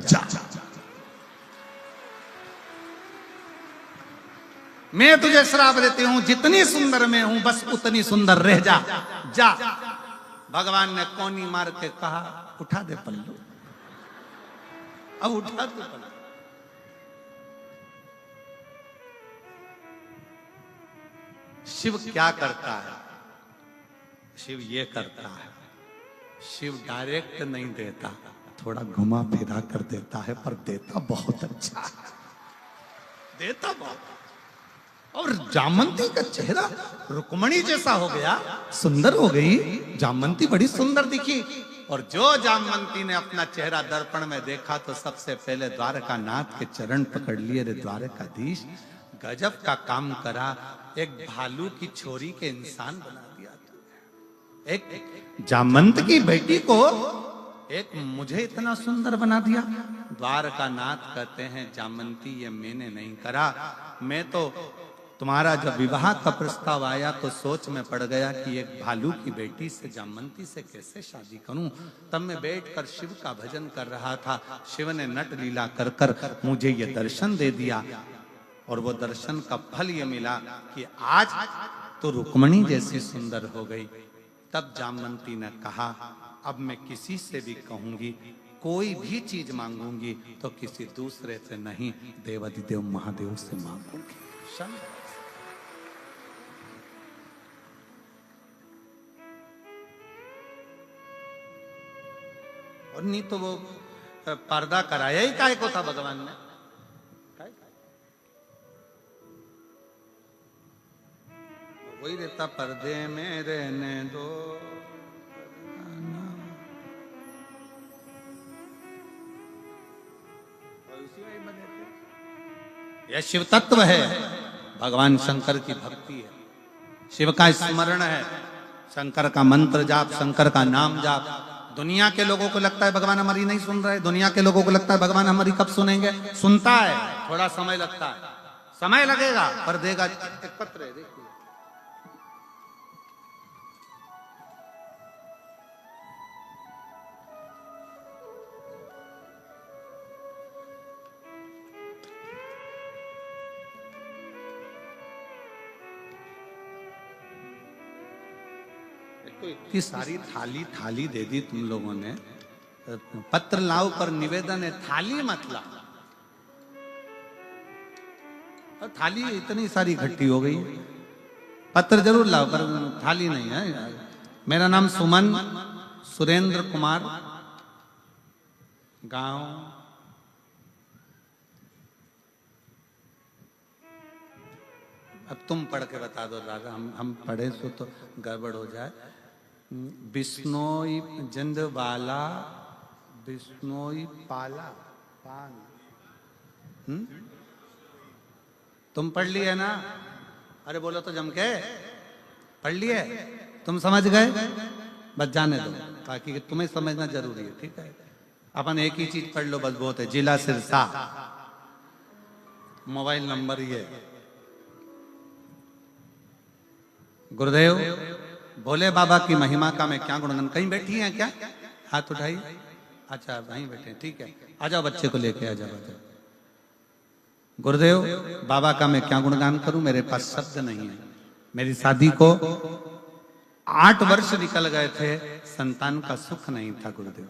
मैं तुझे श्राप देती हूं, जितनी सुंदर मैं हूं बस उतनी सुंदर रह जा। भगवान ने कोनी मार के कहा उठा दे पल्लू, अब उठा दे पल्लू। शिव क्या करता है? शिव ये करता है, शिव डायरेक्ट नहीं देता, थोड़ा घुमा फिरा कर देता है, पर देता बहुत अच्छा है, देता बहुत। और जामंती का चेहरा रुक्मणी जैसा हो गया, सुंदर हो गई। जामंती बड़ी सुंदर दिखी। और जो जामवंती ने अपना चेहरा दर्पण में देखा तो सबसे पहले द्वारकानाथ के चरण पकड़ लिए। रे द्वारकाधीश, गजब का काम करा, एक भालू की छोरी के इंसान बना दिया। एक जामंत की बेटी को एक मुझे इतना सुंदर बना दिया। द्वारकानाथ कहते हैं, जामंती ये मैंने नहीं करा, मैं तो तुम्हारा जब विवाह का प्रस्ताव आया तो सोच में पड़ गया कि एक भालू की बेटी से, जामंती से कैसे शादी करूं। तब मैं बैठकर शिव का भजन कर रहा था। शिव ने नट लीला कर कर मुझे ये दर्शन दे दिया और वो दर्शन का फल ये मिला कि आज तो रुक्मणी जैसी सुंदर हो गई। तब जामवंती ने कहा, अब मैं किसी से भी कहूंगी, कोई भी चीज मांगूंगी तो किसी दूसरे से नहीं, देवाधिदेव महादेव से मांगूंगी। और नहीं तो वो पर्दा कराया ही काय को था भगवान ने। वही रहता, पर्दे में रहने दो। यह शिव तत्व है, भगवान शंकर की भक्ति है, शिव का स्मरण है, शंकर का मंत्र जाप, शंकर का नाम जाप। दुनिया के लोगों को लगता है भगवान हमारी नहीं सुन रहे, दुनिया के लोगों को लगता है भगवान हमारी कब सुनेंगे। सुनता है, थोड़ा समय लगता है, समय लगेगा पर देगा। एक पत्र है, देखिए, तो इतनी सारी थाली दे दी तुम लोगों ने। पत्र लाओ पर निवेदन है, थाली मत ला। थाली इतनी सारी इकट्ठी हो गई, पत्र जरूर लाओ पर थाली नहीं है। मेरा नाम सुमन सुरेंद्र कुमार, गांव अब तुम पढ़ के बता दो राजा, हम पढ़े तो गड़बड़ हो जाए। बिश्नोई जंदवाला, बिश्नोई पाला पान। तुम पढ़ लिए ना? अरे बोलो तो जम के, पढ़ लिए? तुम समझ गए? बस जाने दो, ताकि तुम्हें समझना जरूरी है। ठीक है, अपन एक ही चीज पढ़ लो बस बहुत है। जिला सिरसा, मोबाइल नंबर ये। गुरुदेव, भोले बाबा की महिमा का मैं क्या गुणगान। कहीं बैठी हैं क्या? हाथ उठाइए। अच्छा वहीं बैठे, ठीक है, आ जाओ, बच्चे को लेके आ जाओ। गुरुदेव, बाबा का मैं क्या गुणगान करूं, मेरे पास शब्द नहीं है। मेरी शादी को 8 वर्ष निकल गए थे, संतान का सुख नहीं था गुरुदेव।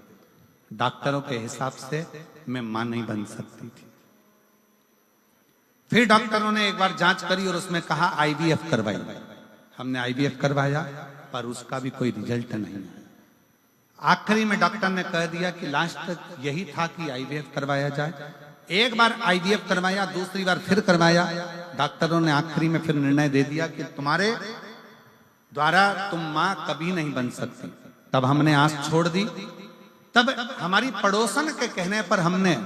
डॉक्टरों के हिसाब से मैं मां नहीं बन सकती थी। फिर डॉक्टरों ने एक बार जांच करी और उसमें कहा IVF करवाई। हमने IVF करवाया पर उसका भी कोई रिजल्ट नहीं है। आखिरी में डॉक्टर ने कह दिया कि लास्ट तक यही था कि IVF करवाया जाए। एक बार IVF करवाया, दूसरी बार फिर करवाया। डॉक्टरों ने आखिरी में फिर निर्णय दे दिया कि तुम्हारे द्वारा तुम मां कभी नहीं बन सकती। तब हमने आस छोड़ दी। तब हमारी पड़ोसन के कहने पर हमने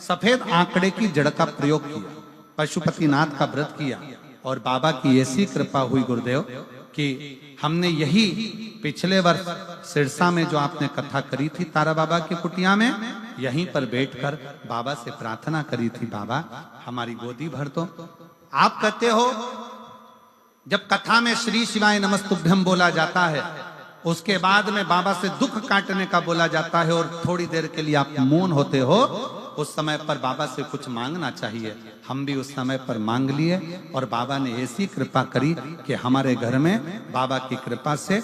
सफेद आंकड़े की जड़ का प्रयोग किया, पशुपतिनाथ का व्रत किया और बाबा की ऐसी कृपा हुई गुरुदेव कि हमने यही पिछले वर्ष सिरसा में जो आपने कथा करी थी तारा बाबा की कुटिया में, यहीं पर बैठकर बाबा से प्रार्थना करी थी, बाबा हमारी गोदी भर दो। आप कहते हो जब कथा में श्री शिवाय नमस्तुभ्यम बोला जाता है, उसके बाद में बाबा से दुख काटने का बोला जाता है और थोड़ी देर के लिए आप मौन होते हो, उस समय पर बाबा से कुछ मांगना चाहिए। हम भी उस समय पर मांग लिए और बाबा ने ऐसी कृपा करी कि हमारे घर में बाबा की कृपा से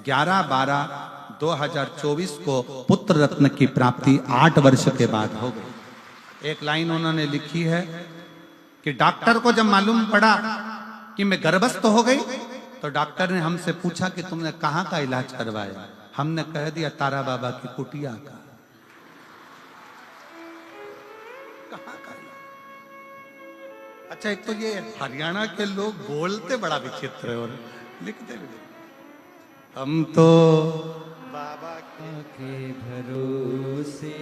11/12/2024 को पुत्र रत्न की प्राप्ति 8 वर्ष के बाद हो गई। एक लाइन उन्होंने लिखी है कि डॉक्टर को जब मालूम पड़ा कि मैं गर्भस्थ हो गई तो डॉक्टर ने हमसे पूछा कि तुमने कहाँ का इलाज करवाया। हमने कह दिया तारा बाबा की कुटिया का। अच्छा, एक तो ये हरियाणा के लोग बोलते बड़ा विचित्र है और लिखते भी। हम तो बाबा के भरोसे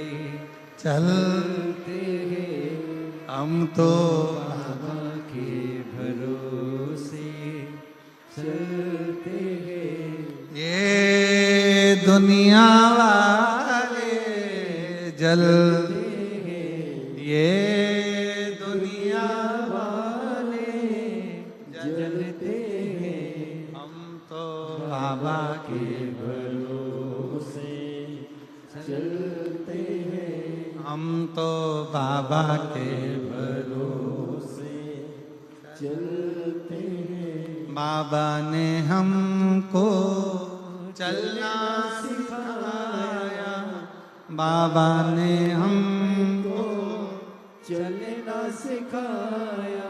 चलते हैं, हम तो बाबा के भरोसे चलते हैं। ये दुनिया वाले जलते हैं, ये दुनिया वाले जलते हैं। हम तो बाबा के भरोसे चलते हैं, हम तो बाबा के भरोसे चलते हैं। बाबा ने हमको चलना सिखाया, बाबा ने हमको चलना सिखाया,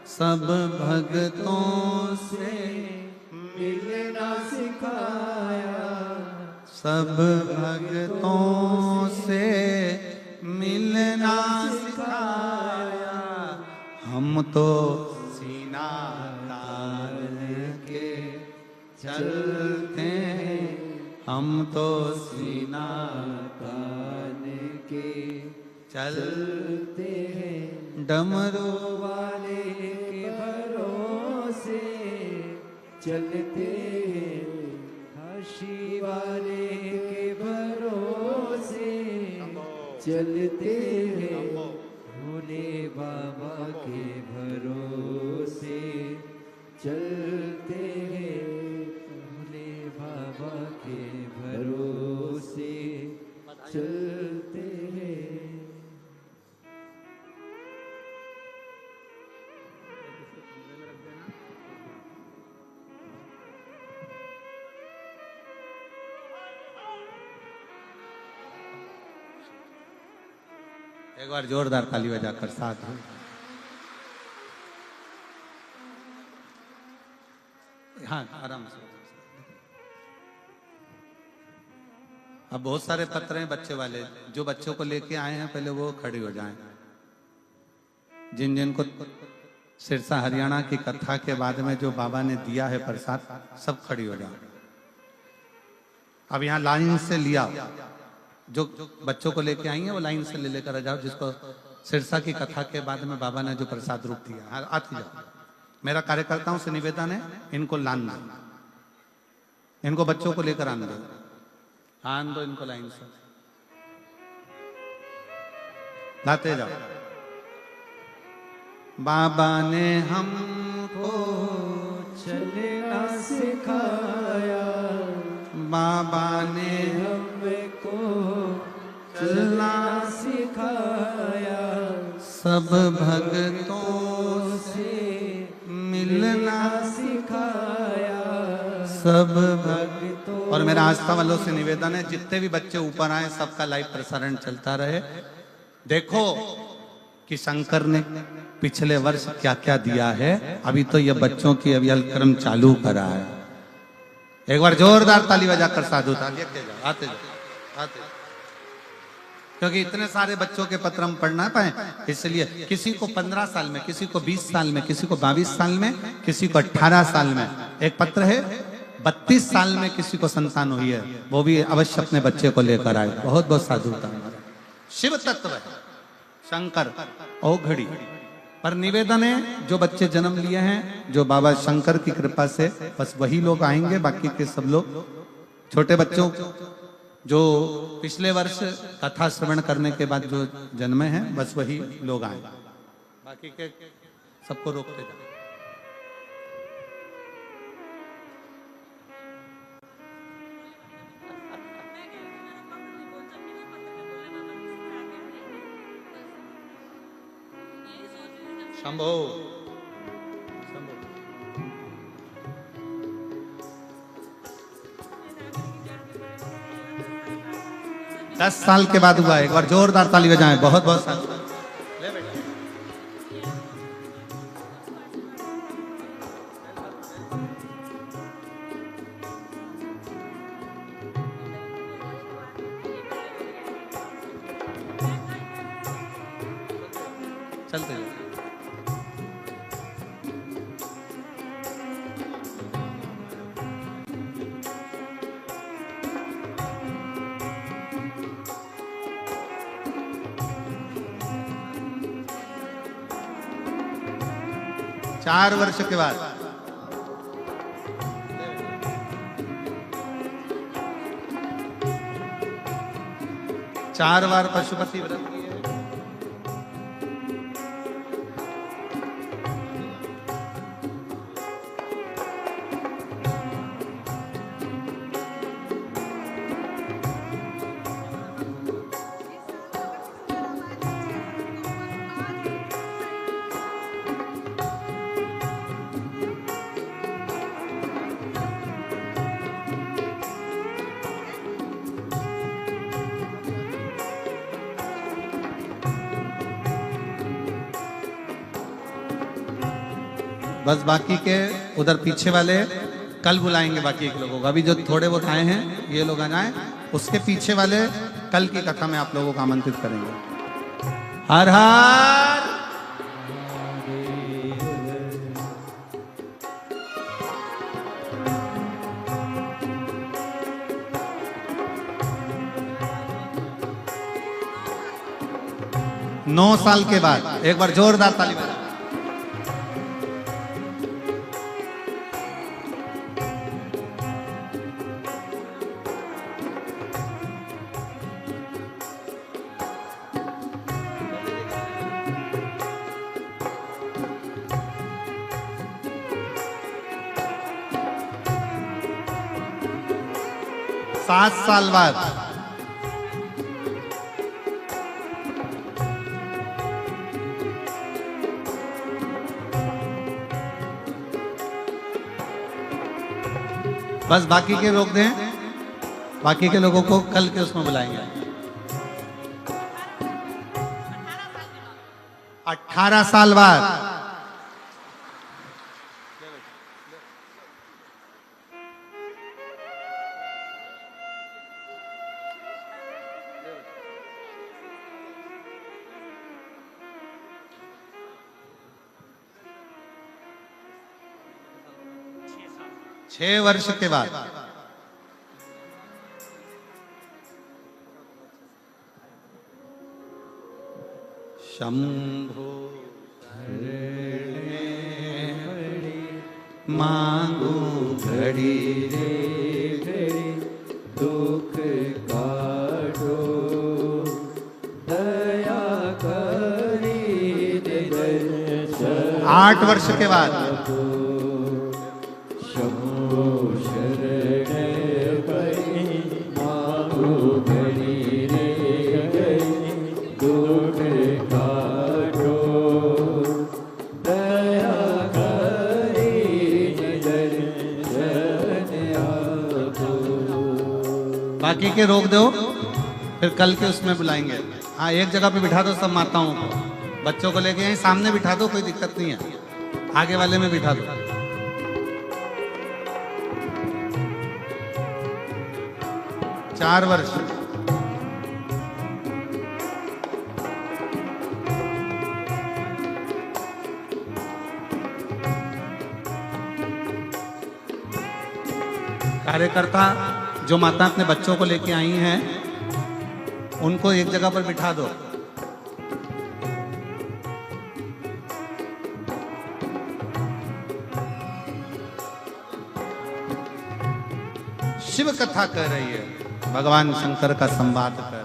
सब भक्तों से मिलना सिखाया, सब भक्तों से मिलना सिखाया। हम तो सीना तान के चलते हैं, हम तो सीना तान के चलते हैं। डमरू वाले के भरोसे चलते हैं, हंसी वाले के भरोसे चलते हैं। भोले बाबा के भरोसे चलते हैं, भोले बाबा के भरोसे चलते हैं। एक बार जोरदार ताली बजाकर साथ हो। हाँ, आराम से। अब बहुत सारे पत्र हैं बच्चे वाले, जो बच्चों को लेके आए हैं पहले वो खड़े हो जाएं। जिन जिन को सिरसा हरियाणा की कथा के बाद में जो बाबा ने दिया है प्रसाद, सब खड़ी हो जाए। अब यहाँ लाइन से लिया, जो बच्चों को लेके आई हैं वो लाइन से ले लेकर आ जाओ, जिसको सिरसा की कथा के बाद में बाबा ने जो प्रसाद रूप दिया। हाँ, आती जाओ। मेरा कार्यकर्ताओं से निवेदन है, इनको लान दो, इनको बच्चों को लेकर आन दो, आन दो इनको लाइन से, लाते जाओ। बाबा ने हमको चलना सिखाया, बाबा ने हमको चलना सिखाया, सब भक्तों से मिलना सिखाया, सब भक्तों। और मेरा आस्था वालों से निवेदन है, जितने भी बच्चे ऊपर आए सबका लाइव प्रसारण चलता रहे। देखो कि शंकर ने पिछले वर्ष क्या क्या दिया है। अभी तो ये बच्चों की अभी क्रम चालू करा है। एक बार जोरदार ताली बजाकर साधु था आते जाओ, आते जाओ, आते जाओ। क्योंकि इतने सारे बच्चों के पत्र हम पढ़ ना पाए, इसलिए किसी को 15 साल में, किसी को 20 साल में, किसी को 22 साल में, किसी को 18 साल में। एक पत्र है 32 साल में किसी को संतान हुई है, वो भी अवश्य अपने बच्चे को लेकर आए। बहुत बहुत साधुता। शिव तत्व है शंकर औघड़ी पर निवेदन है, जो बच्चे जन्म लिए हैं, जो बाबा शंकर की कृपा से, बस वही लोग आएंगे। बाकी के सब लोग छोटे बच्चों जो पिछले वर्ष कथा श्रवण करने के बाद जो जन्मे हैं, बस वही लोग आए, बाकी के सबको रोकते जाए। शंभो शंभो। 10 साल के बाद हुआ है। एक बार जोरदार ताली बजाएं। बहुत बहुत साल। चलते 4 वर्ष के बाद। चार बार पशुपति व्रत किए। बस बाकी के उधर पीछे वाले कल बुलाएंगे बाकी के लोगों को। अभी जो थोड़े बहुत आए हैं ये लोग आ जाएं, उसके पीछे वाले कल की कथा में आप लोगों को आमंत्रित करेंगे। हर हर 9 साल के बाद एक बार जोरदार ताली बजाओ। सात साल बाद बस बाकी के रोक दें, बाकी के लोगों को कल के उसमें बुलाएंगे। 18 साल बाद 6 वर्ष के बाद शंभो मांगू घड़ी रे घड़ी दुख काटो दया करी दर्शन। 8 वर्ष के बाद शंभो शरण परी मांगू घड़ी रे घड़ी दुख काटो दया करी दर्शन आपो। बाकी के रोक दो, फिर कल के उसमें बुलाएंगे। हाँ, एक जगह पे बिठा दो सब माताओं को, बच्चों को लेके यहीं सामने बिठा दो, कोई दिक्कत नहीं है, आगे वाले में बिठा दो। 4 वर्ष कार्यकर्ता जो माता अपने बच्चों को लेके आई हैं उनको एक जगह पर बिठा दो। शिव कथा कर रही है, भगवान शंकर का संवाद कर